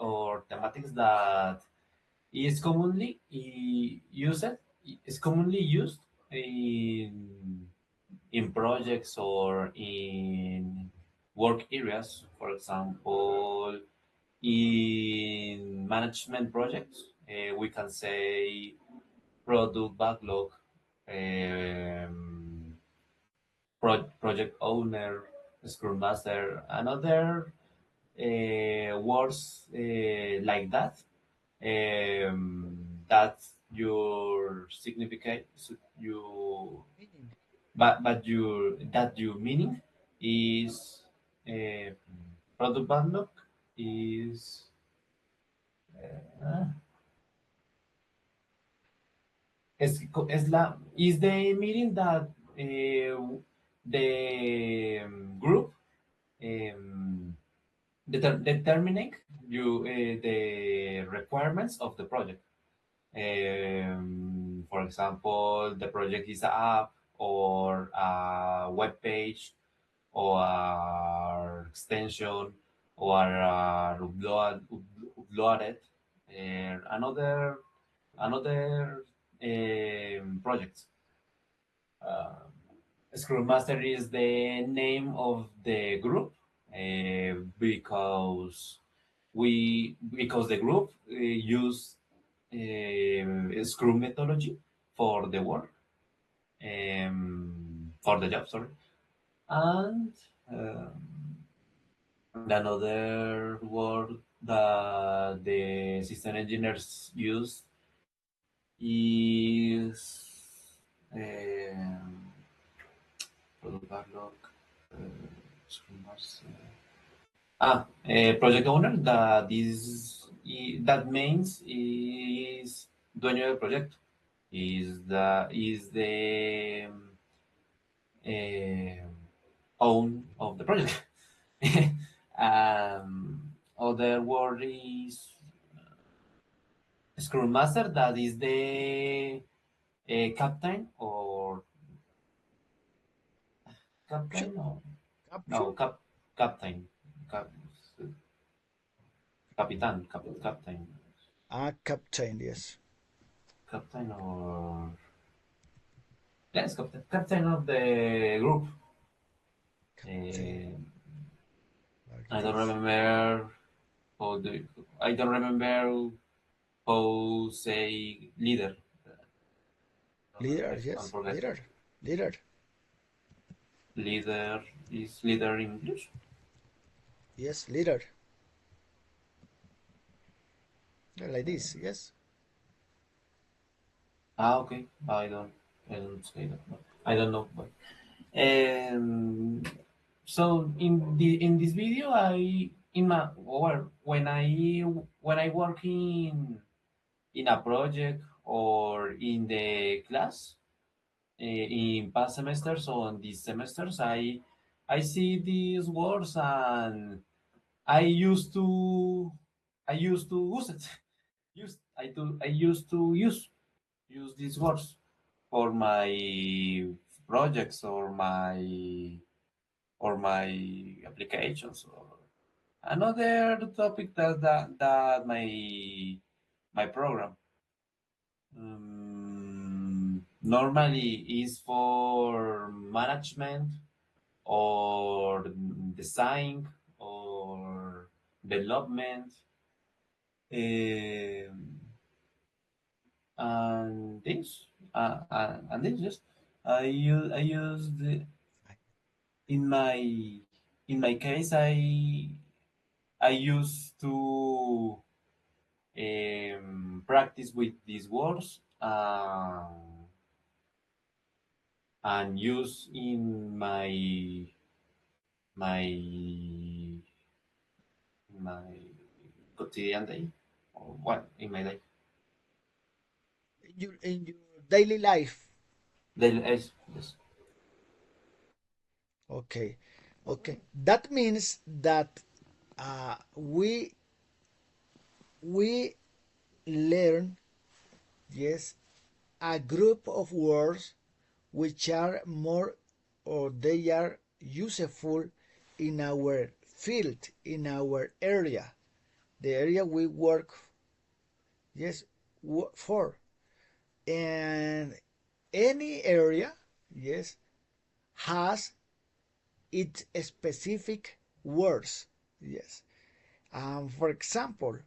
that is commonly used is commonly used in projects or in work areas. For example, in management projects, we can say product backlog, um, project owner, scrum master, and other words like that. That your significant you Meaning. but your that your meaning is uh, product backlog is uh, is the meaning that the group um, determining the requirements of the project. For example, the project is an app or a web page or a extension or uploaded and another project. Uh, Scrum Master is the name of the group because the group use Scrum methodology for the work for the job. Sorry, and another word that the system engineers use is product backlog. Scrum Master. Project owner. That means is dueño del proyecto. Is the uh, own of the project. Other word is Scrum Master. That is the captain or Caption? captain or Caption? no captain cap, captain Captain, yes. captain or yes captain of the group. Captain. Uh, Like I don't this. remember how the I don't remember how say leader. Leader, I yes. forget. Leader. Leader. Leader is leader in English. Yes, leader. Yeah, like this, yes. Okay. I don't say that. No. I don't know. But, um, so in this video, I in my or when I work in a project or in the class in past semesters or in these semesters, I see these words and I used to I used to use it. I used to use these words for my projects or my applications or another topic that my program normally is for management or design or development um, and this and this just I use the in my in my case I used to practice with these words and use in my my quotidian day, or what in my life. In your daily life. Yes. Okay, okay. That means that we learn, yes, a group of words which are more or they are useful in our field, in our area, the area we work, yes, for. And any area, yes, has its specific words, yes. For example,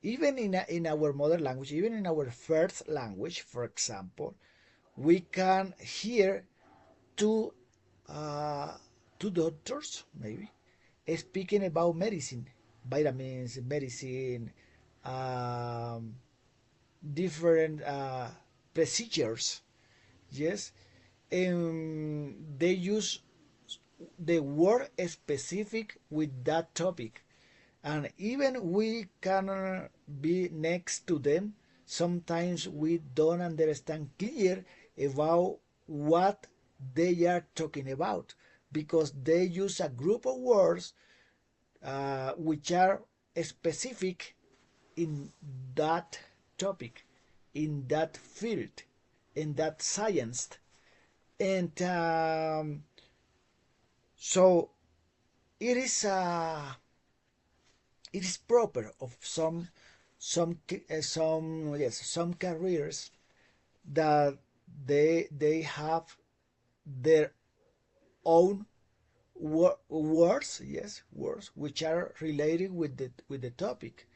even in our mother language, even in our first language, for example, we can hear two two doctors maybe speaking about medicine, vitamins, medicine, um, different procedures. Yes, and they use the word specific with that topic, and even we can be next to them. Sometimes we don't understand clear about what they are talking about because they use a group of words which are specific in that topic, in that field, in that science. And so it is it is proper of some careers that they have their own words, yes, words which are related with the topic.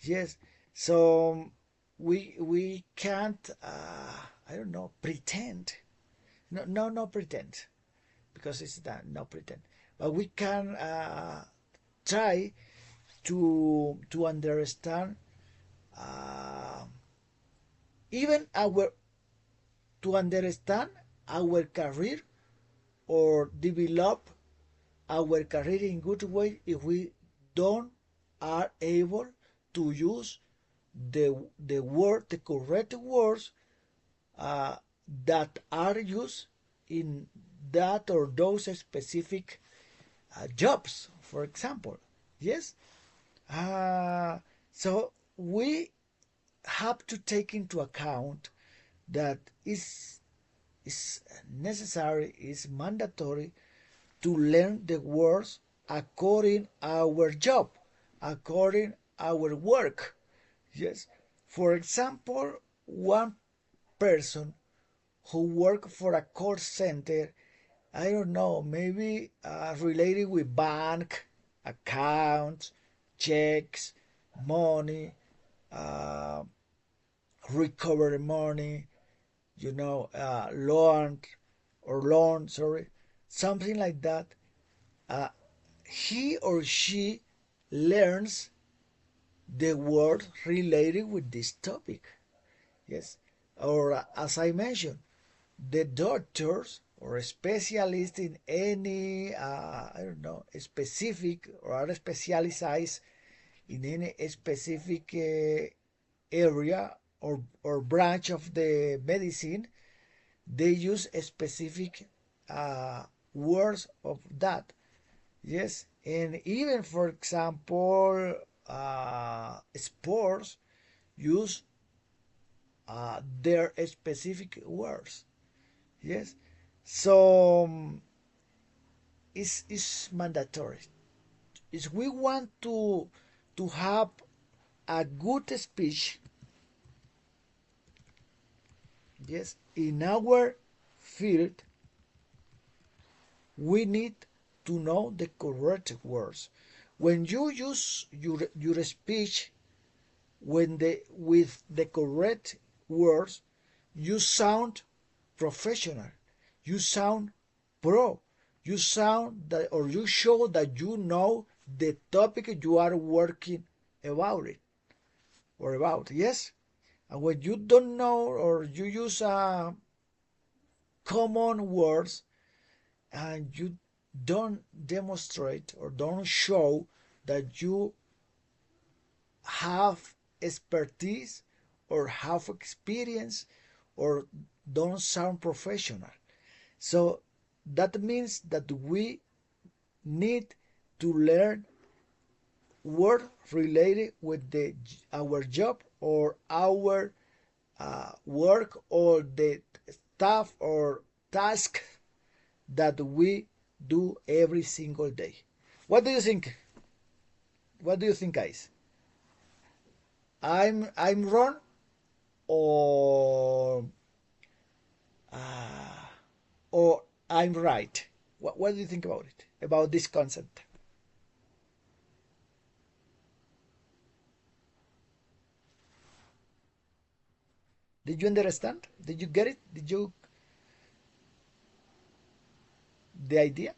Yes, so we can't I don't know, pretend. No pretend, because it's that, no pretend. But we can try to understand uh, even our to understand our career or develop our career in good way if we don't are able to use the correct words uh, that are used in that or those specific jobs, for example. Yes. So we have to take into account that is necessary, is mandatory to learn the words according our job, according our work. Yes. For example, one person who work for a call center, I don't know, maybe related with bank, accounts, checks, money, uh, recovery money, loan or loan, sorry, something like that. Uh, he or she learns the word related with this topic. Yes, or as I mentioned, the doctors or specialists in any I don't know, specific or are specialized in any specific area or branch of the medicine, they use a specific words of that. Yes, and even for example, sports use their specific words. Yes, so it's mandatory. If we want to have a good speech, yes, in our field, we need to know the correct words. When you use your speech with the correct words, you sound professional. You sound pro. You sound that, or you show that you know the topic you are working about it. or about. Yes, and when you don't know or you use common words and you don't demonstrate or don't show that you have expertise or have experience or don't sound professional. So that means that we need to learn word related with our job or our work or the stuff or task that we do every single day. What do you think? What do you think, guys? I'm wrong or uh, or I'm right? What do you think about it? About this concept? Did you understand? Did you get it? Did you the idea?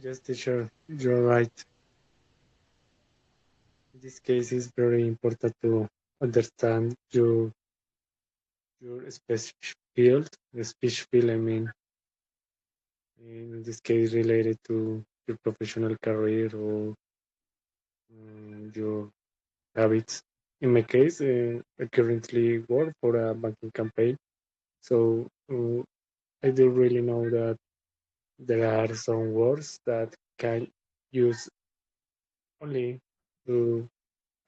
Yes, teacher, you're right. In this case, it's very important to understand your speech field, the speech field, I mean, in this case, related to your professional career or your habits. In my case, I currently work for a banking campaign, so I do really know that there are some words that can use only to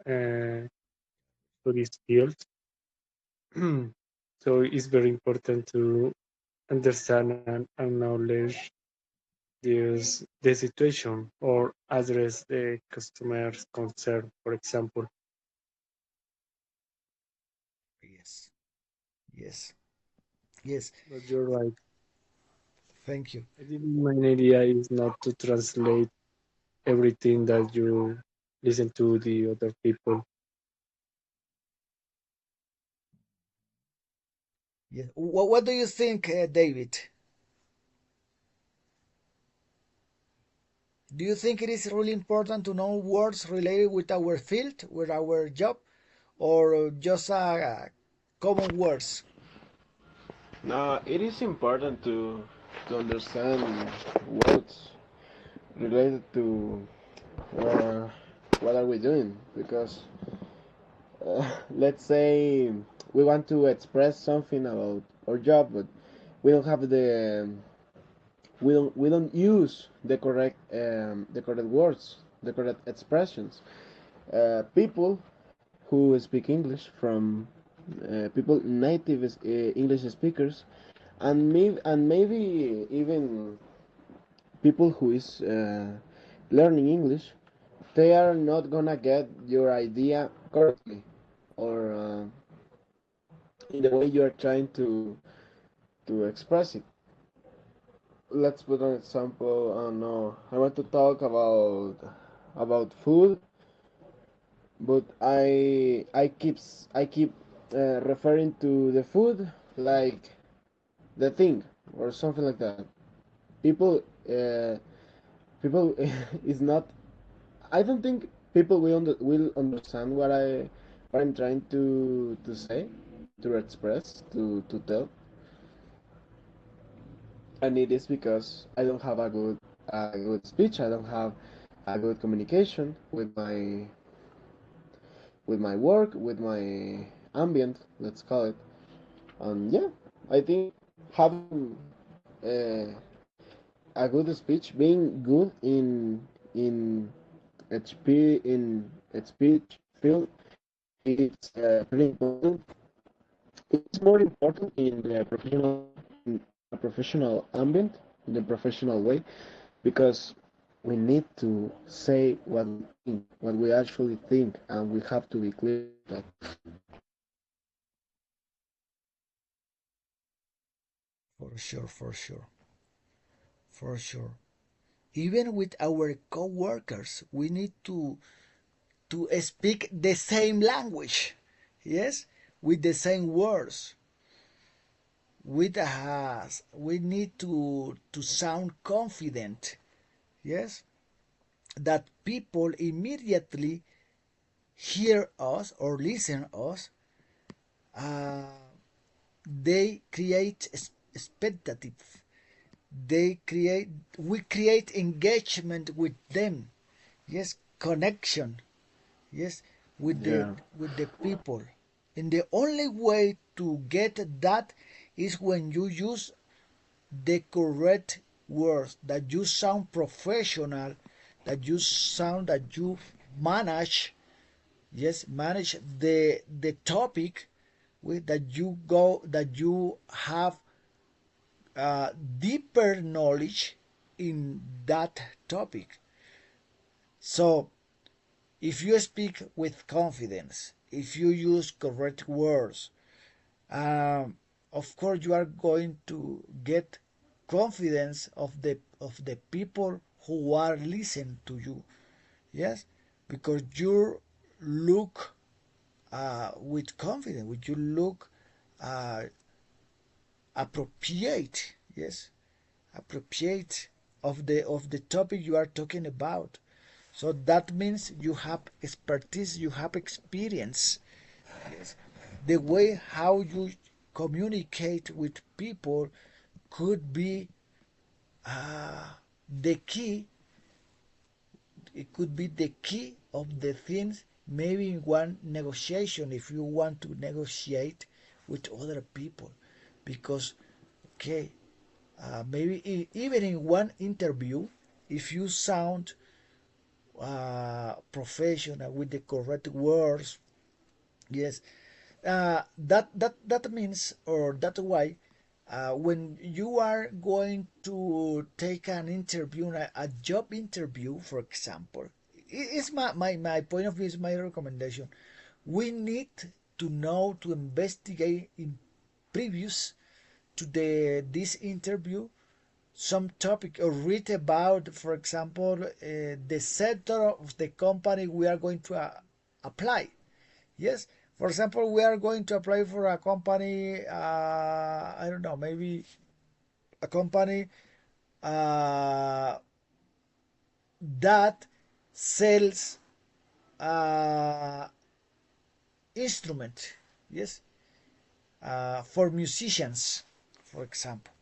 uh, to this field. So it's very important to understand and acknowledge the situation or address the customer's concern, for example. Yes. Yes. Yes. But you're right. Thank you. I think my idea is not to translate everything that you listen to the other people. Yes. What do you think, David? Do you think it is really important to know words related with our field, with our job, or just common words? It is important to understand words related to uh, what are we doing, because let's say we want to express something about our job, but we don't have we don't use the correct words, the correct expressions. People who speak English from people native English speakers, and maybe even people who is learning English, they are not gonna get your idea correctly, or in the way you are trying to express it. Let's put an example. I don't know. I want to talk about food, but I keep referring to the food like the thing or something like that. People people is not. I don't think people will understand what I'm trying to say, to express, to tell, and it is because I don't have a good speech. I don't have a good communication with my work, with my ambient, let's call it. And yeah, I think having uh, a good speech, being good in in speech field, it's pretty important. It's more important in a professional ambient, in a professional way, because we need to say what we think, what we actually think, and we have to be clear with that. For sure, for sure, for sure. Even with our co-workers, we need to speak the same language. Yes, with the same words. We need to sound confident. Yes, that people immediately hear us or listen us, they create expectative. We create engagement with them. Yes, connection. Yes, with Yeah. the people. And the only way to get that is when you use the correct words, that you sound professional, that you manage, yes, manage the topic, with that you have deeper knowledge in that topic. So if you speak with confidence, if you use correct words, of course you are going to get confidence of the people who are listening to you. Yes, because you look with confidence, with you look uh, appropriate. Yes, appropriate of the topic you are talking about. So that means you have expertise, you have experience. Yes, the way how you communicate with people could be the key. It could be the key of the things, maybe in one negotiation, if you want to negotiate with other people. Because, okay, maybe even in one interview, if you sound professional with the correct words, yes, that means, or that why, when you are going to take an interview, a job interview, for example, it's my point of view, is my recommendation. We need to know, to investigate in previous to this interview, some topic, or read about, for example, the sector of the company we are going to apply. Yes, for example, we are going to apply for a company, I don't know, maybe a company uh, that sells uh, instrument. Yes, for musicians, for example.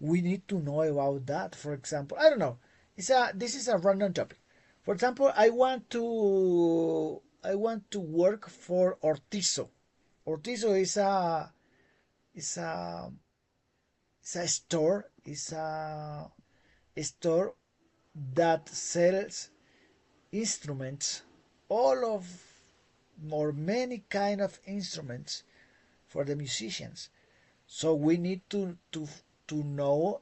We need to know about that. For example, I don't know. This is a random topic. For example, I want to work for Ortizo. Ortizo is a is a store is a store that sells instruments, all of or many kind of instruments for the musicians. So we need to know,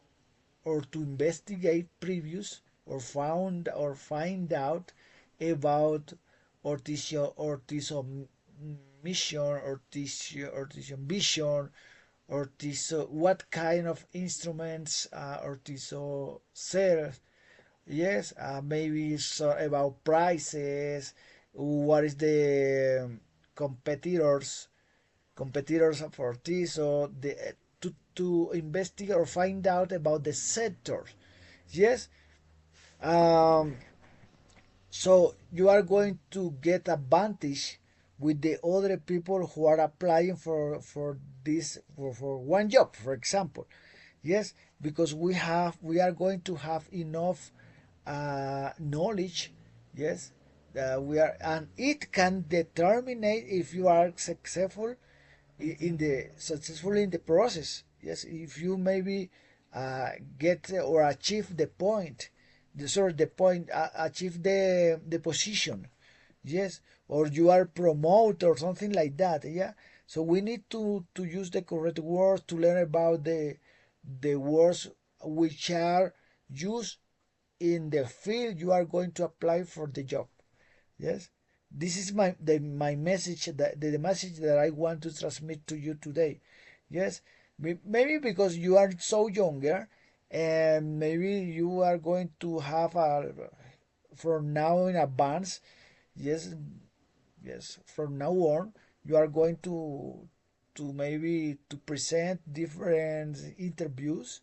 or to investigate previous, or find out about Ortizo mission, Ortizo vision, Ortizo, what kind of instruments Ortizo sells. Yes, maybe so about prices, what is the competitors of Ortizo, to investigate or find out about the sectors. Yes, um, so you are going to get advantage with the other people who are applying for this, for one job, for example. Yes, because we are going to have enough knowledge. Yes, we are, and it can determine if you are successful in the process. Yes, if you maybe get or achieve the point, the point, achieve the position. Yes, or you are promoted or something like that. Yeah, so we need to use the correct words, to learn about the words which are used in the field you are going to apply for the job. Yes, this is my message, that the message that I want to transmit to you today. Yes, maybe because you are so younger, and maybe you are going to have a, from now in advance. Yes, yes, from now on you are going to maybe to present different interviews.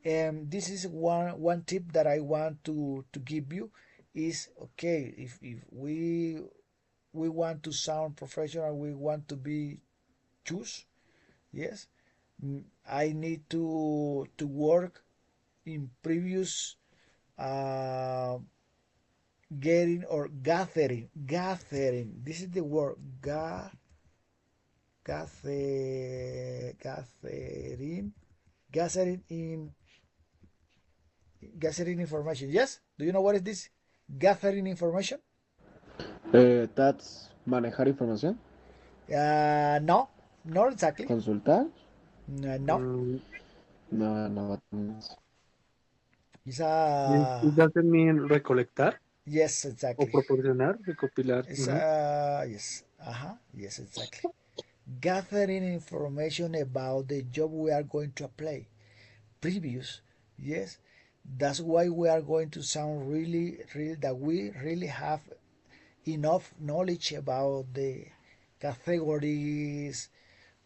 And this is one tip that I want to give you is, okay, if we want to sound professional, we want to be choose. Yes, I need to work in previous getting or gathering. This is the word gathering in gathering information. Yes, do you know what is this? Gathering information. That's manejar información. No, not exactly. Consultar. No, No, no, what means. it's It doesn't mean recolectar yes, o exactly. proporcionar, recopilar. It's yes, yes, exactly. Gathering information about the job we are going to apply. Previous, yes, that's why we are going to sound really that we really have enough knowledge about the categories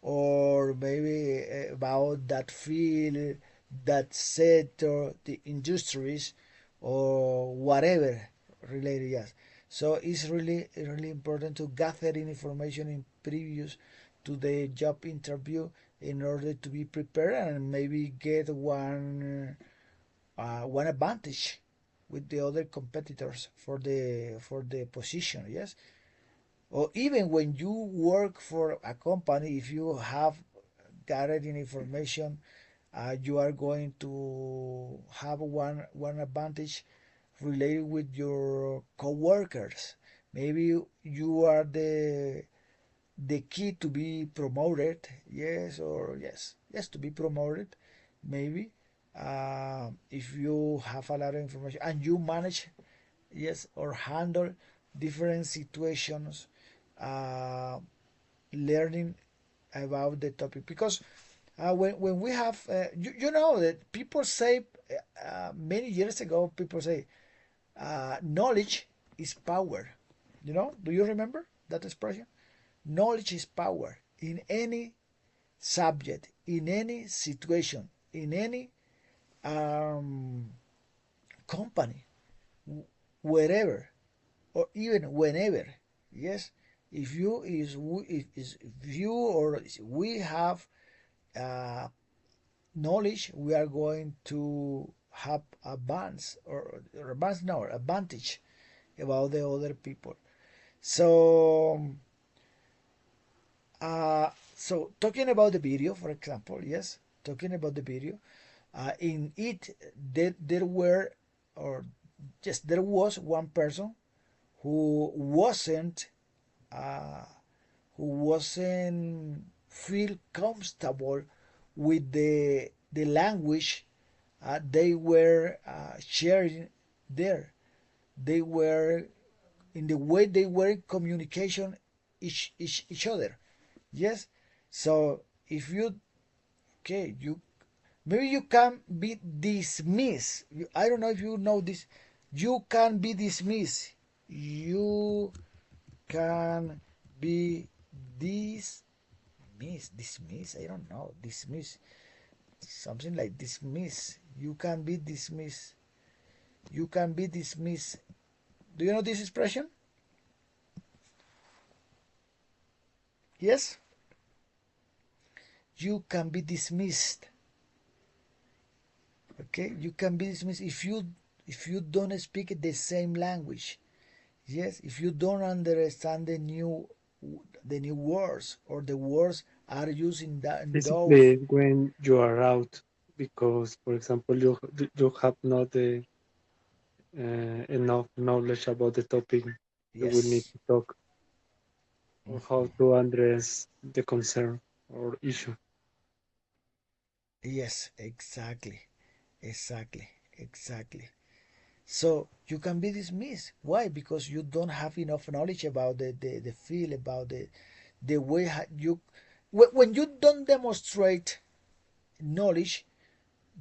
or maybe about that field, that sector, the industries, or whatever related. Yes, so it's really important to gather information in previous to the job interview in order to be prepared and maybe get one advantage with the other competitors for the position. Yes, or even when you work for a company, if you have gathered information, you are going to have one advantage related with your coworkers. Maybe you are the key to be promoted. Yes, or yes, to be promoted. Maybe if you have a lot of information and you manage, yes, or handle different situations, learning about the topic. Because when we have, you know that people say, many years ago, people say, knowledge is power. You know, do you remember that expression? Knowledge is power in any subject, in any situation, in any company, wherever, or even whenever. Yes, if you or we have knowledge, we are going to have advance or advance no advantage about the other people. So so talking about the video, for example, yes, talking about the video, in it there were or yes there was one person who wasn't uh, who wasn't feel comfortable with the language they were sharing there. They were in the way they were in communication each other. Yes. So if you okay, you maybe you can be dismissed. I don't know if you know this. You can be dismissed. You can be dismissed. Dismiss. I don't know. Dismiss. Something like dismiss. You can be dismissed. You can be dismissed. Do you know this expression? Yes? You can be dismissed. Okay? You can be dismissed if you don't speak the same language. Yes, if you don't understand the new words or the words are used in that in those. Basically, when you are out, because, for example, you have not the enough knowledge about the topic, you will need Yes. to talk or how to address the concern or issue. Yes, exactly. Exactly. Exactly. So you can be dismissed. Why? Because you don't have enough knowledge about the feel, about the way you when you don't demonstrate knowledge,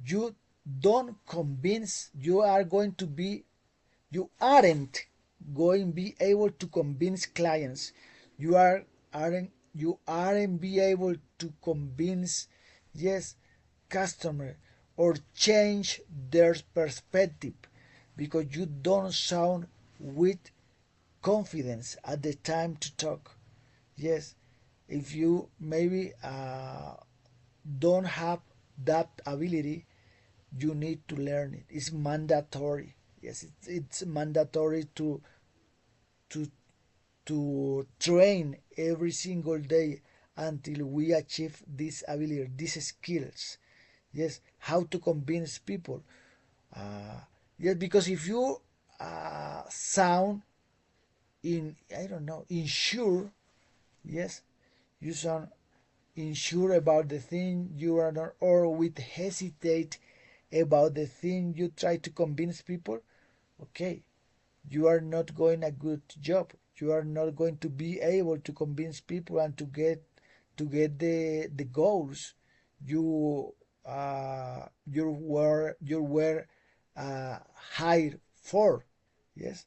you don't convince, you aren't going to be able to convince clients. You aren't be able to convince, yes, customer, or change their perspective, because you don't sound with confidence at the time to talk. Yes, if you maybe don't have that ability, you need to learn it. It's mandatory. Yes, it's mandatory to to train every single day until we achieve this ability, these skills. Yes, how to convince people. Uh, yes, because if you sound in, I don't know, insure, yes, you sound unsure about the thing you are not, or with hesitate about the thing you try to convince people, okay, you are not going a good job. You are not going to be able to convince people and to get the goals you were hired for. Yes,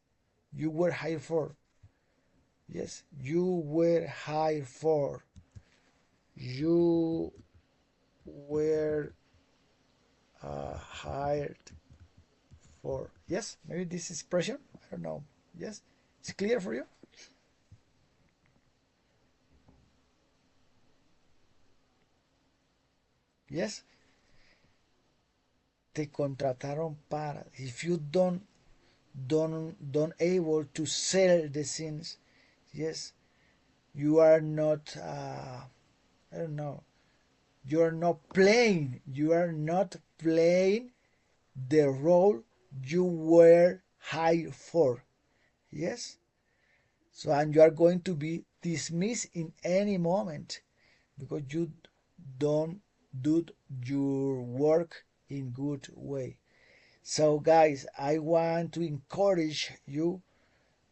you were hired for. Yes, you were hired for. You were hired for. Yes, maybe this expression. I don't know. Yes, it's clear for you. Yes, te contrataron para. If you don't able to sell the things, yes, you are not. I don't know. You are not playing. You are not playing the role you were hired for. Yes. So, and you are going to be dismissed in any moment because you don't do your work in good way. So guys, I want to encourage you,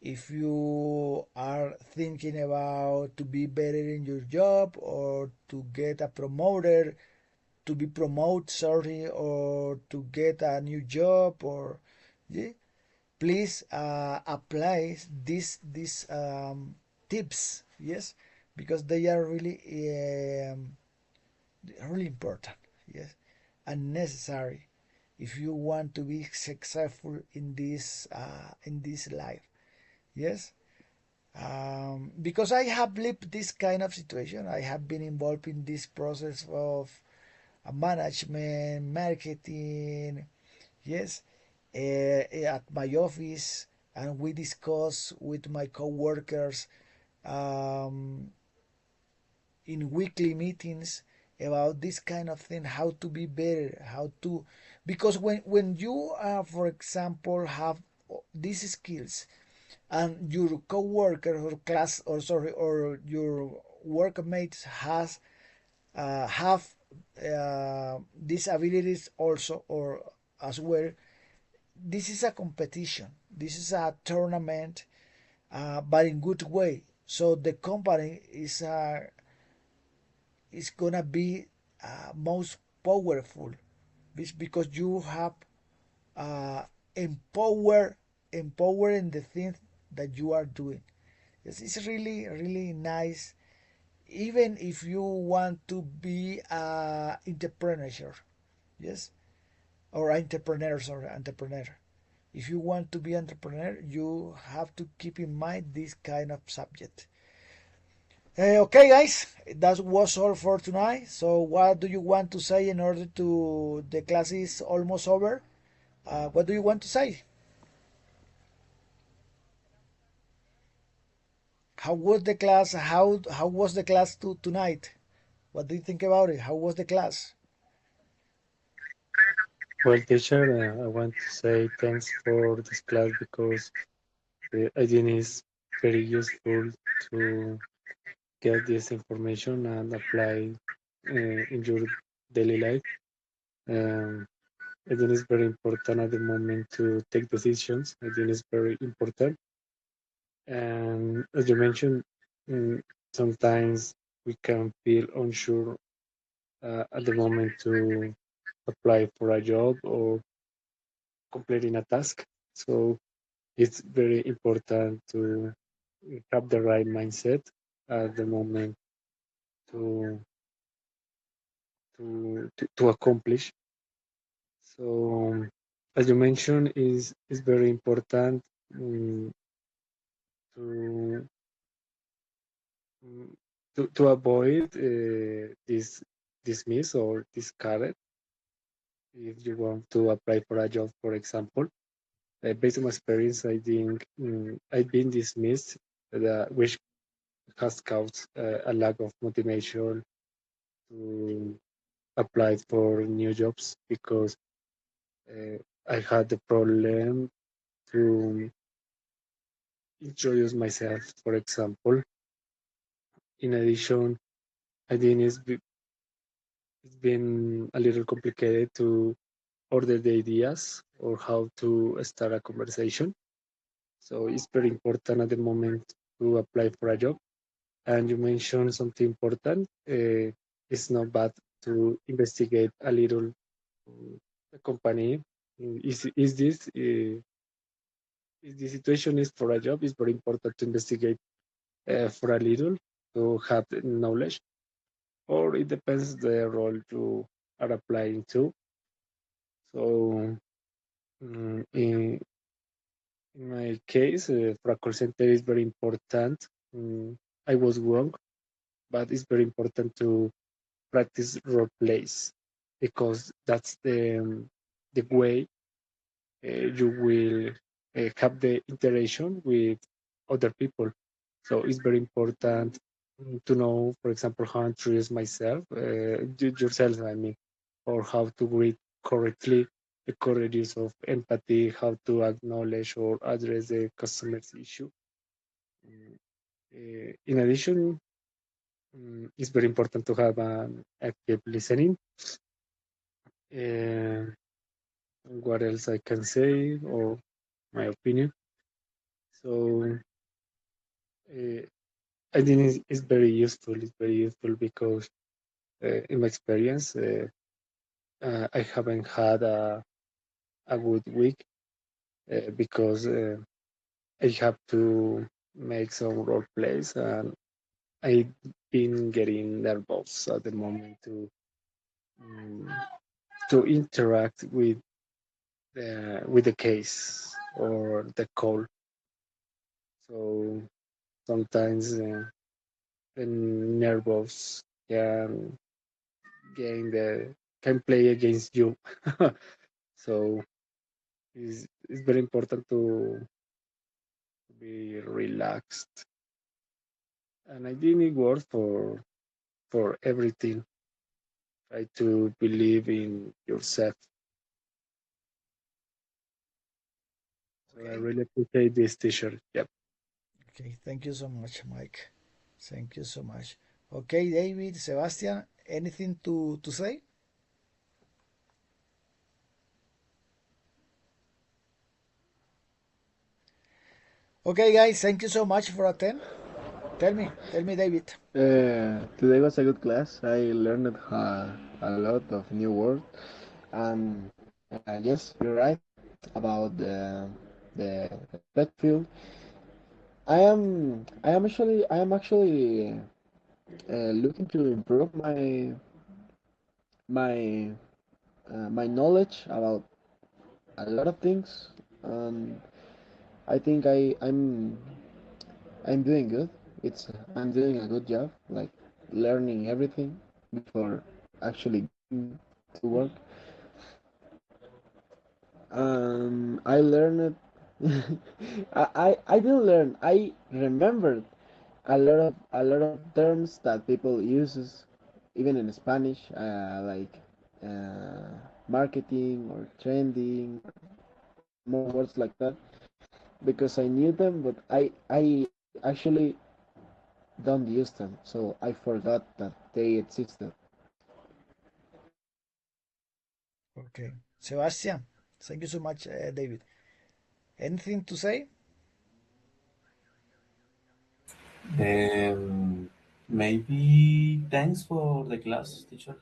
if you are thinking about to be better in your job or to get a promoter, to be promoted, sorry, or to get a new job, or yeah, please apply these tips, yes, because they are really important, yes, and necessary if you want to be successful in this life, yes. Because I have lived this kind of situation. I have been involved in this process of management, marketing, yes, at my office, and we discuss with my coworkers um, in weekly meetings about this kind of thing, how to be better, how to, because when you for example have these skills, and your coworker or class, or sorry, or your workmates have these abilities also, or as well, this is a competition, this is a tournament, but in good way. So the company is gonna be most powerful, because you have uh, empower empowering the thing that you are doing. It's really really nice, even if you want to be entrepreneur, yes, or entrepreneur. If you want to be entrepreneur, you have to keep in mind this kind of subject. Okay, guys, that was all for tonight. So, what do you want to say in order to the class is almost over? What do you want to say? How was the class? How was the class tonight? What do you think about it? How was the class? Well, teacher, I want to say thanks for this class because I think it's very useful to get this information and apply in your daily life. Um, I think it's very important at the moment to take decisions. I think it's very important. And as you mentioned, mm, sometimes we can feel unsure at the moment to apply for a job or completing a task. So it's very important to have the right mindset at the moment to to accomplish. So as you mentioned, is very important um, to mm, to avoid this dismiss or discarded if you want to apply for a job, for example. Based on my experience, I think I've been dismissed, which has caused a lack of motivation to apply for new jobs because uh, I had the problem to introduce myself, for example. In addition, I think it's been a little complicated to order the ideas or how to start a conversation. So it's very important at the moment to apply for a job. And you mentioned something important. It's not bad to investigate a little the company. Is this if the situation is for a job? It's very important to investigate for a little to have the knowledge, or it depends the role you are applying to. So in my case, for a call center is very important. I was wrong, but it's very important to practice role plays because that's the way you will have the interaction with other people. So it's very important to know, for example, how to introduce myself, yourself, I mean, or how to greet correctly, the correct use of empathy, how to acknowledge or address the customer's issue. Mm, in addition, it's very important to have an active listening. Uh, what else I can say, or my opinion? So uh, I think it's very useful. It's very useful because in my experience, I haven't had a good week because I have to make some role plays and I've been getting nervous at the moment um, to interact with the case or the call. So sometimes the nervous can game that can play against you. So it's very important to be relaxed. And I think it works for everything. Try to believe in yourself. So I Okay. really appreciate this t-shirt. Yep. Okay. Thank you so much, Mike. Thank you so much. Okay, David, Sebastian, anything to say? Okay, guys, thank you so much for attend. Tell me, David. Today was a good class. I learned a lot of new words, and yes, you're right about the pet field. I am actually looking to improve my my knowledge about a lot of things. And I think I'm doing good. I'm doing a good job, like learning everything before actually going to work. I learned. I didn't learn. I remembered a lot of terms that people uses, even in Spanish, like uh, marketing or trending, more words like that, because I knew them, but I actually don't use them, so I forgot that they existed. Okay. Sebastian, thank you so much, David. Anything to say? Maybe thanks for the class, teacher.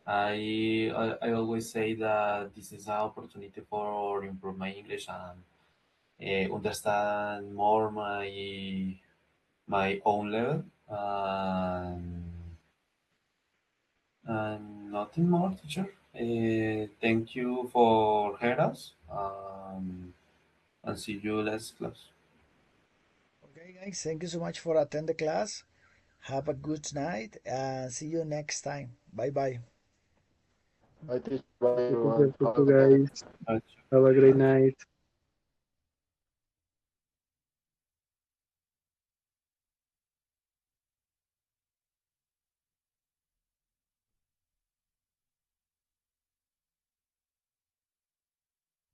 I always say that this is an opportunity for improve my English and understand more my own level. And nothing more, teacher. Thank you for hearing us. And see you last class. Okay, guys, thank you so much for attending the class. Have a good night and see you next time. Bye bye. Bye, teacher. Bye, Thank everyone. you Have a good night. guys. Have a great night.